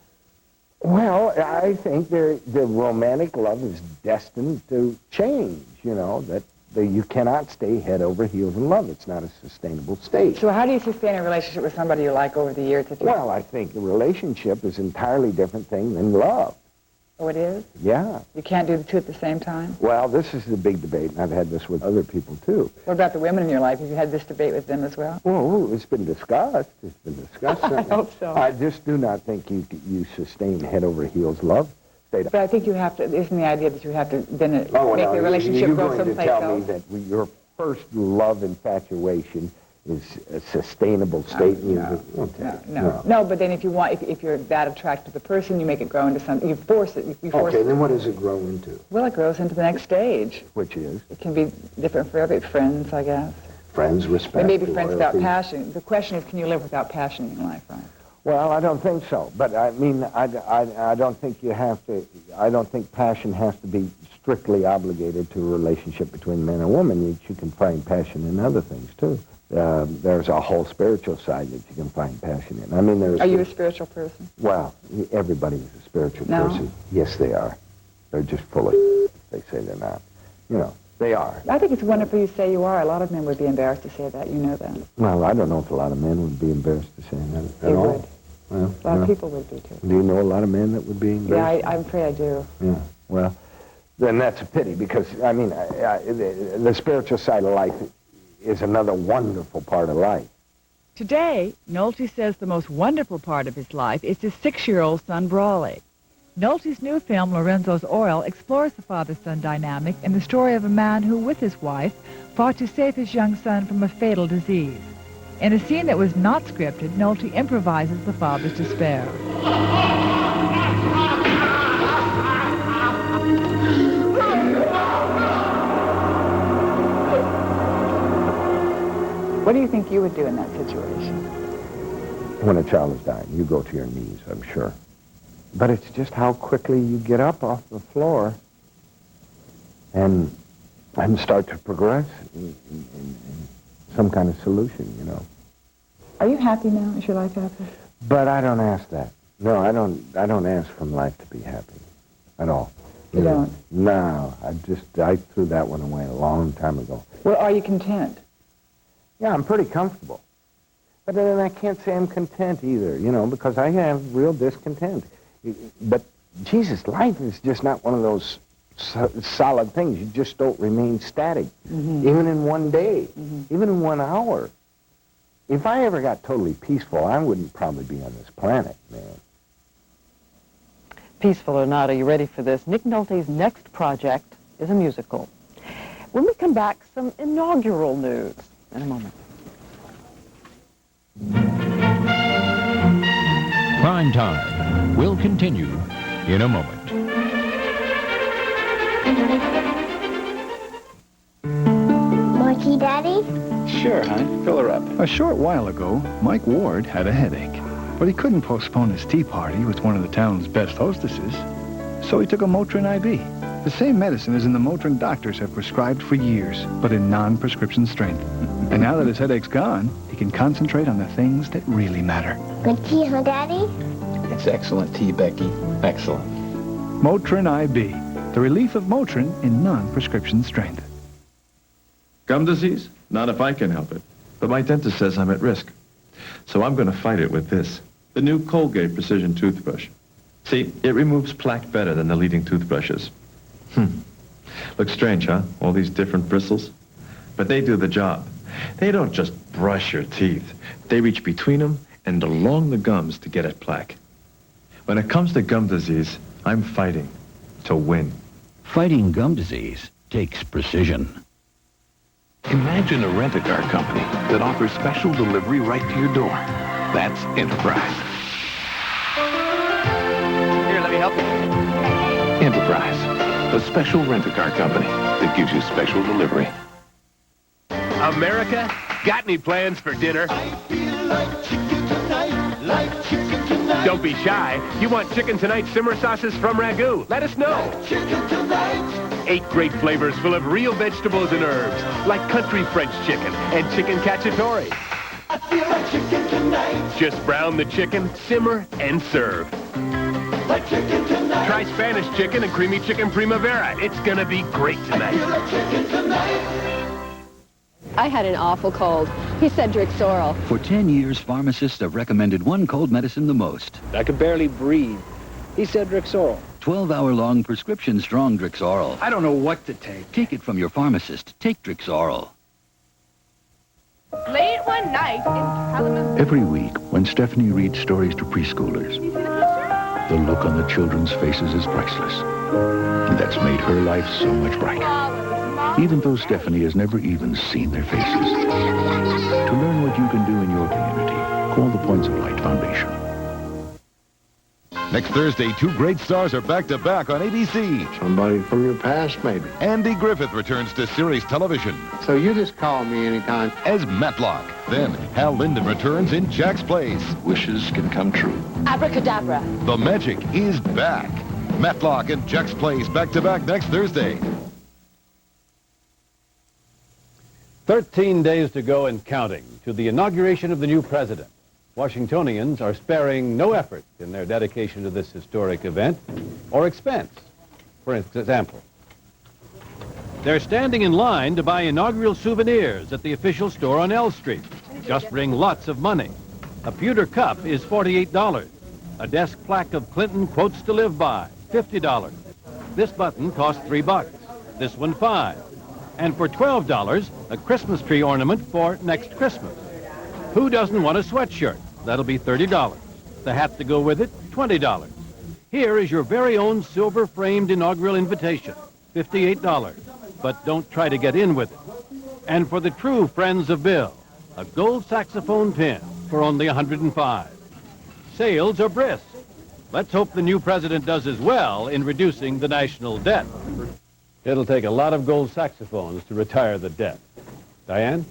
Well, I think the romantic love is destined to change, you know, that you cannot stay head over heels in love. It's not a sustainable state. So how do you sustain a relationship with somebody you like over the years? Well, I think a relationship is an entirely different thing than love. Oh, it is? Yeah. You can't do the two at the same time? Well, this is the big debate, and I've had this with other people, too. What about the women in your life? Have you had this debate with them as well? Well, it's been discussed. I hope so. I just do not think you sustain head over heels love, stayed up. But I think you have to, isn't the idea that you have to then make the relationship you're go going to someplace tell else? me that your first love infatuation is a sustainable state? No, but then if you want, if you're that attracted to the person, you make it grow into something, you force it. You force Okay, then what does it grow into? Well, it grows into the next stage. Which is? It can be different for every friends, I guess. Friends, respect, Maybe friends without loyalty. passion. The question is, can you live without passion in your life, right? Well, I don't think so. But I mean, I don't think you have to, I don't think passion has to be strictly obligated to a relationship between man and woman. You can find passion in other things, too. There's a whole spiritual side that you can find passion in. I mean, there's... Are you a spiritual person? Well, everybody's a spiritual No. person. Yes, they are. They're just full of they say they're not. You know, they are. I think it's wonderful you say you are. A lot of men would be embarrassed to say that. You know that. Well, I don't know if a lot of men would be embarrassed to say that They at all. would. Well, A lot of people would be, too. Do you know a lot of men that would be embarrassed? Yeah, I'm afraid I do. Yeah, well, then that's a pity because, I mean, the spiritual side of life is another wonderful part of life. Today, Nolte says the most wonderful part of his life is his 6-year-old son, Brawley. Nolte's new film, Lorenzo's Oil, explores the father-son dynamic and the story of a man who, with his wife, fought to save his young son from a fatal disease. In a scene that was not scripted, Nolte improvises the father's despair. What do you think you would do in that situation? When a child is dying, you go to your knees, I'm sure. But it's just how quickly you get up off the floor and start to progress in some kind of solution, you know. Are you happy now? Is your life happy? But I don't ask that. No, I don't ask from life to be happy at all. You don't? No, I threw that one away a long time ago. Well, are you content? Yeah, I'm pretty comfortable. But then I can't say I'm content either, you know, because I have real discontent. But, Jesus, life is just not one of those solid things. You just don't remain static, even in one day, even in 1 hour. If I ever got totally peaceful, I wouldn't probably be on this planet, man. Peaceful or not, are you ready for this? Nick Nolte's next project is a musical. When we come back, some inaugural news in a moment. Primetime will continue in a moment. More tea, Daddy? Sure, honey. Fill her up. A short while ago, Mike Ward had a headache, but he couldn't postpone his tea party with one of the town's best hostesses, so he took a Motrin IB. The same medicine as in the Motrin doctors have prescribed for years, but in non-prescription strength. And now that his headache's gone, he can concentrate on the things that really matter. Good tea, huh, Daddy? It's excellent tea, Becky. Excellent. Motrin IB, the relief of Motrin in non-prescription strength. Gum disease? Not if I can help it. But my dentist says I'm at risk. So I'm going to fight it with this. The new Colgate Precision Toothbrush. See, it removes plaque better than the leading toothbrushes. Looks strange, huh? All these different bristles. But they do the job. They don't just brush your teeth. They reach between them and along the gums to get at plaque. When it comes to gum disease, I'm fighting to win. Fighting gum disease takes precision. Imagine a rent-a-car company that offers special delivery right to your door. That's Enterprise. Here, let me help you. Enterprise, a special rent-a-car company that gives you special delivery. America, got any plans for dinner? I feel like chicken tonight, like chicken tonight. Don't be shy. You want Chicken Tonight simmer sauces from Ragu? Let us know. Like chicken tonight. 8 great flavors full of real vegetables and herbs, like country French chicken and chicken cacciatore. I feel like chicken tonight. Just brown the chicken, simmer, and serve. Like chicken tonight. Try Spanish chicken and creamy chicken primavera. It's gonna be great tonight. I feel like chicken tonight. I had an awful cold. He said Drixoral. For 10 years, pharmacists have recommended one cold medicine the most. I could barely breathe. He said Drixoral. 12-hour-long prescription strong Drixoral. I don't know what to take. Take it from your pharmacist. Take Drixoral. Late one night in Kalamazoo. Every week, when Stephanie reads stories to preschoolers, The look on the children's faces is priceless. And that's made her life so much brighter. Even though Stephanie has never even seen their faces. To learn what you can do in your community, call the Points of Light Foundation. Next Thursday, two great stars are back-to-back on ABC. Somebody from your past, maybe. Andy Griffith returns to series television. So you just call me anytime. As Matlock. Then Hal Linden returns in Jack's Place. Wishes can come true. Abracadabra. The magic is back. Matlock and Jack's Place back-to-back next Thursday. 13 days to go and counting to the inauguration of the new president. Washingtonians are sparing no effort in their dedication to this historic event or expense. For example, they're standing in line to buy inaugural souvenirs at the official store on L Street. Just bring lots of money. A pewter cup is $48. A desk plaque of Clinton quotes to live by, $50. This button costs $3. This one $5. And for $12, a Christmas tree ornament for next Christmas. Who doesn't want a sweatshirt? That'll be $30. The hat to go with it, $20. Here is your very own silver-framed inaugural invitation, $58. But don't try to get in with it. And for the true friends of Bill, a gold saxophone pin for only $105. Sales are brisk. Let's hope the new president does as well in reducing the national debt. It'll take a lot of gold saxophones to retire the debt. Diane?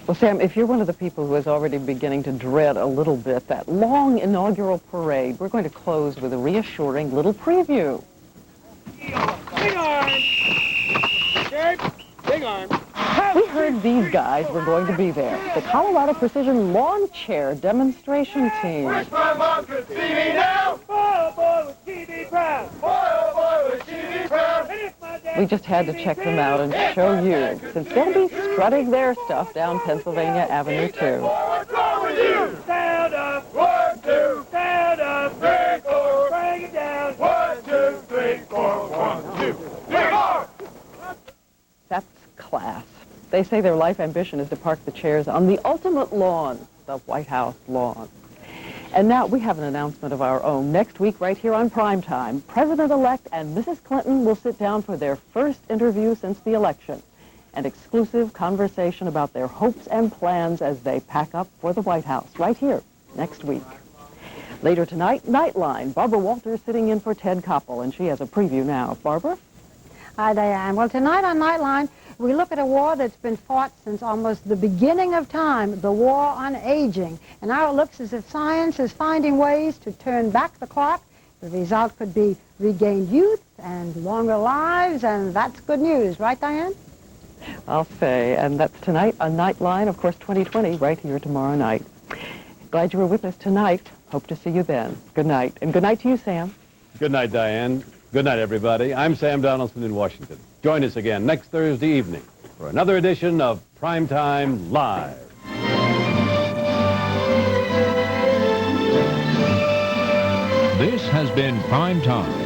Well, Sam, if you're one of the people who is already beginning to dread a little bit that long inaugural parade, we're going to close with a reassuring little preview. Big arm! Big arm! We heard these guys were going to be there. The Colorado Precision Lawn Chair Demonstration Team. Wish my mom could see me now! Boy, oh boy, would she be proud! Boy, oh boy, would she be proud! And if my dad We just had to check them out and show you, since they'll be strutting their stuff down Pennsylvania Avenue, too. What's wrong with you? Stand up! 1, 2, stand up! 3, 4, bring it down! 1, 2, 3, 4, 1, 2, 3, 4! That's class. They say their life ambition is to park the chairs on the ultimate lawn, the White House lawn. And now we have an announcement of our own. Next week, right here on Primetime, President-elect and Mrs. Clinton will sit down for their first interview since the election. An exclusive conversation about their hopes and plans as they pack up for the White House, right here, next week. Later tonight, Nightline. Barbara Walters sitting in for Ted Koppel, and she has a preview now. Barbara? Hi, Diane. Well, tonight on Nightline, we look at a war that's been fought since almost the beginning of time, the war on aging. And now it looks as if science is finding ways to turn back the clock. The result could be regained youth and longer lives, and that's good news. Right, Diane? I'll say, and that's tonight on Nightline, of course, 2020, right here tomorrow night. Glad you were with us tonight. Hope to see you then. Good night. And good night to you, Sam. Good night, Diane. Good night, everybody. I'm Sam Donaldson in Washington. Join us again next Thursday evening for another edition of Primetime Live. This has been Primetime.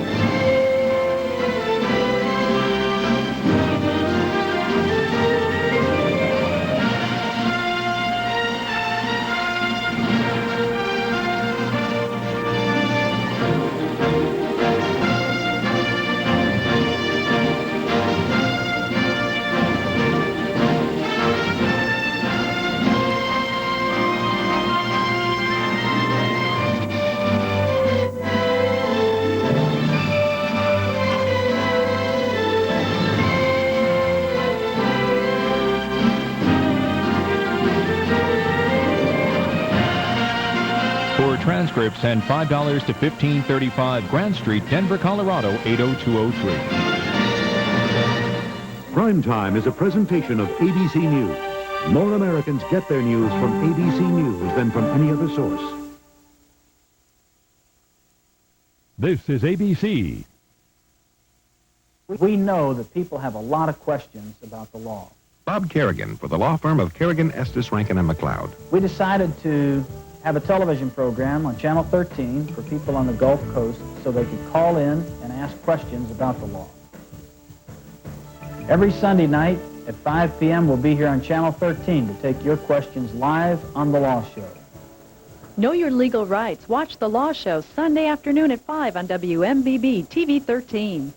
Transcripts and $5 to 1535 Grand Street, Denver, Colorado, 80203. Primetime is a presentation of ABC News. More Americans get their news from ABC News than from any other source. This is ABC. We know that people have a lot of questions about the law. Bob Kerrigan for the law firm of Kerrigan, Estes, Rankin, and McLeod. We decided to have a television program on Channel 13 for people on the Gulf Coast so they could call in and ask questions about the law. Every Sunday night at 5 p.m. we'll be here on Channel 13 to take your questions live on the Law Show. Know your legal rights. Watch The Law Show Sunday afternoon at 5 on WMBB TV 13.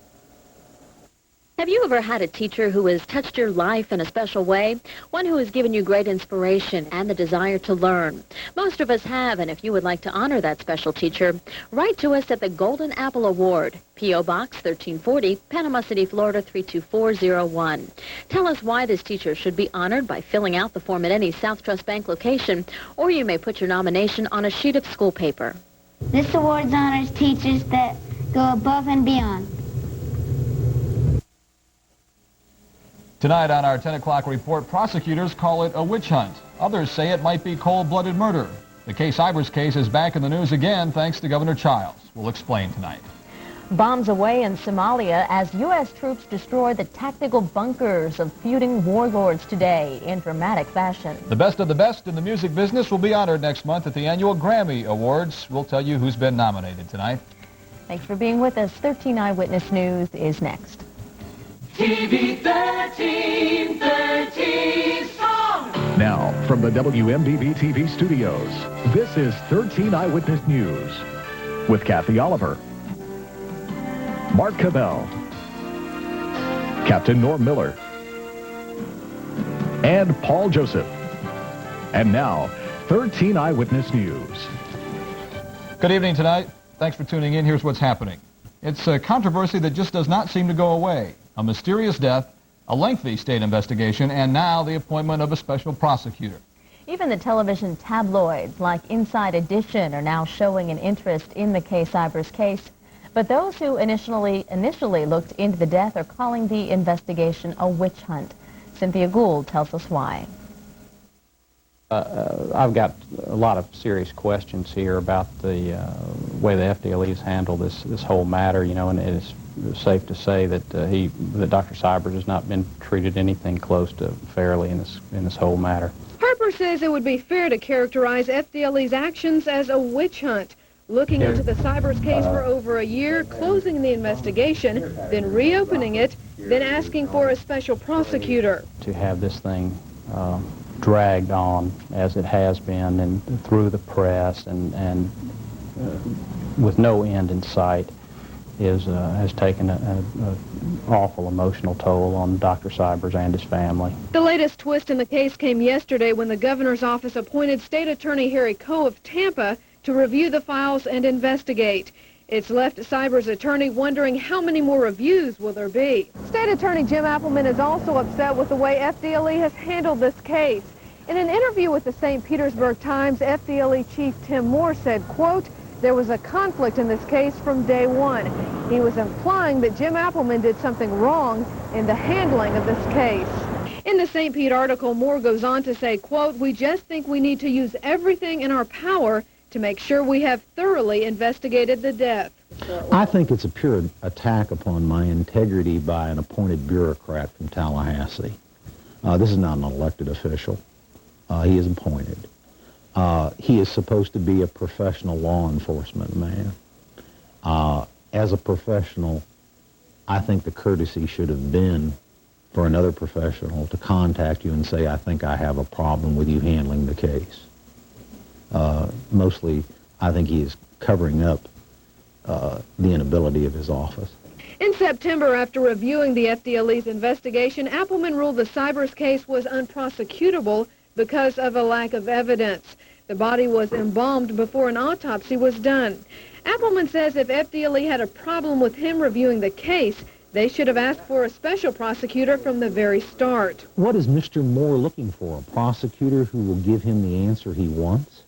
Have you ever had a teacher who has touched your life in a special way? One who has given you great inspiration and the desire to learn? Most of us have, and if you would like to honor that special teacher, write to us at the Golden Apple Award, P.O. Box 1340, Panama City, Florida 32401. Tell us why this teacher should be honored by filling out the form at any South Trust Bank location, or you may put your nomination on a sheet of school paper. This award honors teachers that go above and beyond. Tonight on our 10 o'clock report, prosecutors call it a witch hunt. Others say it might be cold-blooded murder. The Kay-Cybers case is back in the news again thanks to Governor Childs. We'll explain tonight. Bombs away in Somalia as U.S. troops destroy the tactical bunkers of feuding warlords today in dramatic fashion. The best of the best in the music business will be honored next month at the annual Grammy Awards. We'll tell you who's been nominated tonight. Thanks for being with us. 13 Eyewitness News is next. TV 13 song. Now, from the WMBB TV studios, this is 13 Eyewitness News with Kathy Oliver, Mark Cavell, Captain Norm Miller, and Paul Joseph. And now, 13 Eyewitness News. Good evening tonight. Thanks for tuning in. Here's what's happening. It's a controversy that just does not seem to go away. A mysterious death, a lengthy state investigation, and now the appointment of a special prosecutor. Even the television tabloids like Inside Edition are now showing an interest in the Kay-Cybers case. But those who initially looked into the death are calling the investigation a witch hunt. Cynthia Gould tells us why. I've got a lot of serious questions here about the way the FDLE's handled this whole matter, you know, and it's safe to say that that Dr. Cybers has not been treated anything close to fairly in this whole matter. Harper says it would be fair to characterize FDLE's actions as a witch hunt, looking into the Cybers case for over a year, closing the investigation, then reopening it, then asking for a special prosecutor. To have this thing dragged on as it has been and through the press and with no end in sight has taken an awful emotional toll on Dr. Cybers and his family. The latest twist in the case came yesterday when the governor's office appointed State Attorney Harry Coe of Tampa to review the files and investigate. It's left Cybers' attorney wondering how many more reviews will there be. State Attorney Jim Appleman is also upset with the way FDLE has handled this case. In an interview with the St. Petersburg Times, FDLE Chief Tim Moore said, quote, "There was a conflict in this case from day one." He was implying that Jim Appleman did something wrong in the handling of this case. In the St. Pete article, Moore goes on to say, quote, "We just think we need to use everything in our power to make sure we have thoroughly investigated the death." I think it's a pure attack upon my integrity by an appointed bureaucrat from Tallahassee. This is not an elected official. He is appointed. He is supposed to be a professional law enforcement man. As a professional, I think the courtesy should have been for another professional to contact you and say, "I think I have a problem with you handling the case." Mostly, I think he is covering up the inability of his office. In September, after reviewing the FDLE's investigation, Appleman ruled the Cybers case was unprosecutable because of a lack of evidence. The body was embalmed before an autopsy was done. Appleman says if FDLE had a problem with him reviewing the case, they should have asked for a special prosecutor from the very start. What is Mr. Moore looking for? A prosecutor who will give him the answer he wants?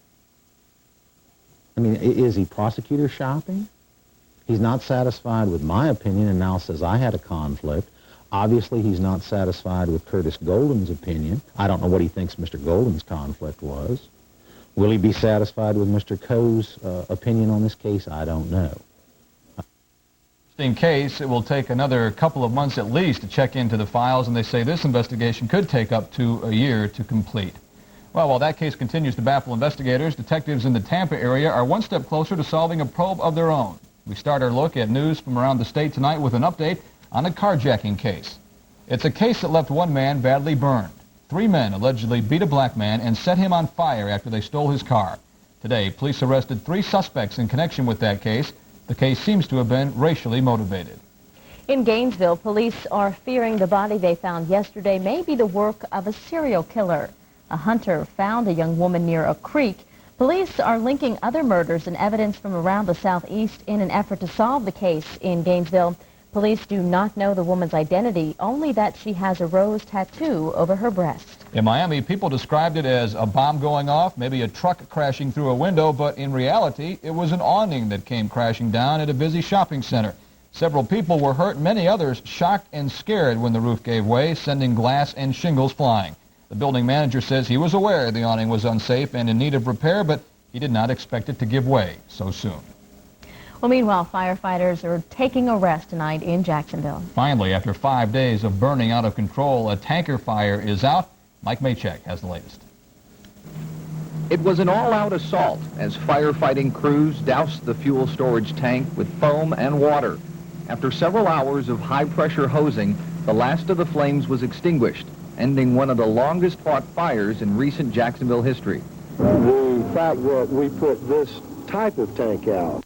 I mean, is he prosecutor shopping? He's not satisfied with my opinion and now says I had a conflict. Obviously, he's not satisfied with Curtis Golden's opinion. I don't know what he thinks Mr. Golden's conflict was. Will he be satisfied with Mr. Coe's opinion on this case? I don't know. In case, it will take another couple of months at least to check into the files, and they say this investigation could take up to a year to complete. Well, while that case continues to baffle investigators, detectives in the Tampa area are one step closer to solving a probe of their own. We start our look at news from around the state tonight with an update on a carjacking case. It's a case that left one man badly burned. 3 men allegedly beat a black man and set him on fire after they stole his car. Today, police arrested 3 suspects in connection with that case. The case seems to have been racially motivated. In Gainesville, police are fearing the body they found yesterday may be the work of a serial killer. A hunter found a young woman near a creek. Police are linking other murders and evidence from around the southeast in an effort to solve the case in Gainesville. Police do not know the woman's identity, only that she has a rose tattoo over her breast. In Miami, people described it as a bomb going off, maybe a truck crashing through a window, but in reality, it was an awning that came crashing down at a busy shopping center. Several people were hurt, many others shocked and scared when the roof gave way, sending glass and shingles flying. The building manager says he was aware the awning was unsafe and in need of repair, but he did not expect it to give way so soon. Well, meanwhile, firefighters are taking a rest tonight in Jacksonville. Finally, after 5 days of burning out of control, a tanker fire is out. Mike Maychek has the latest. It was an all-out assault as firefighting crews doused the fuel storage tank with foam and water. After several hours of high-pressure hosing, the last of the flames was extinguished, ending one of the longest-fought fires in recent Jacksonville history. The fact that we put this type of tank out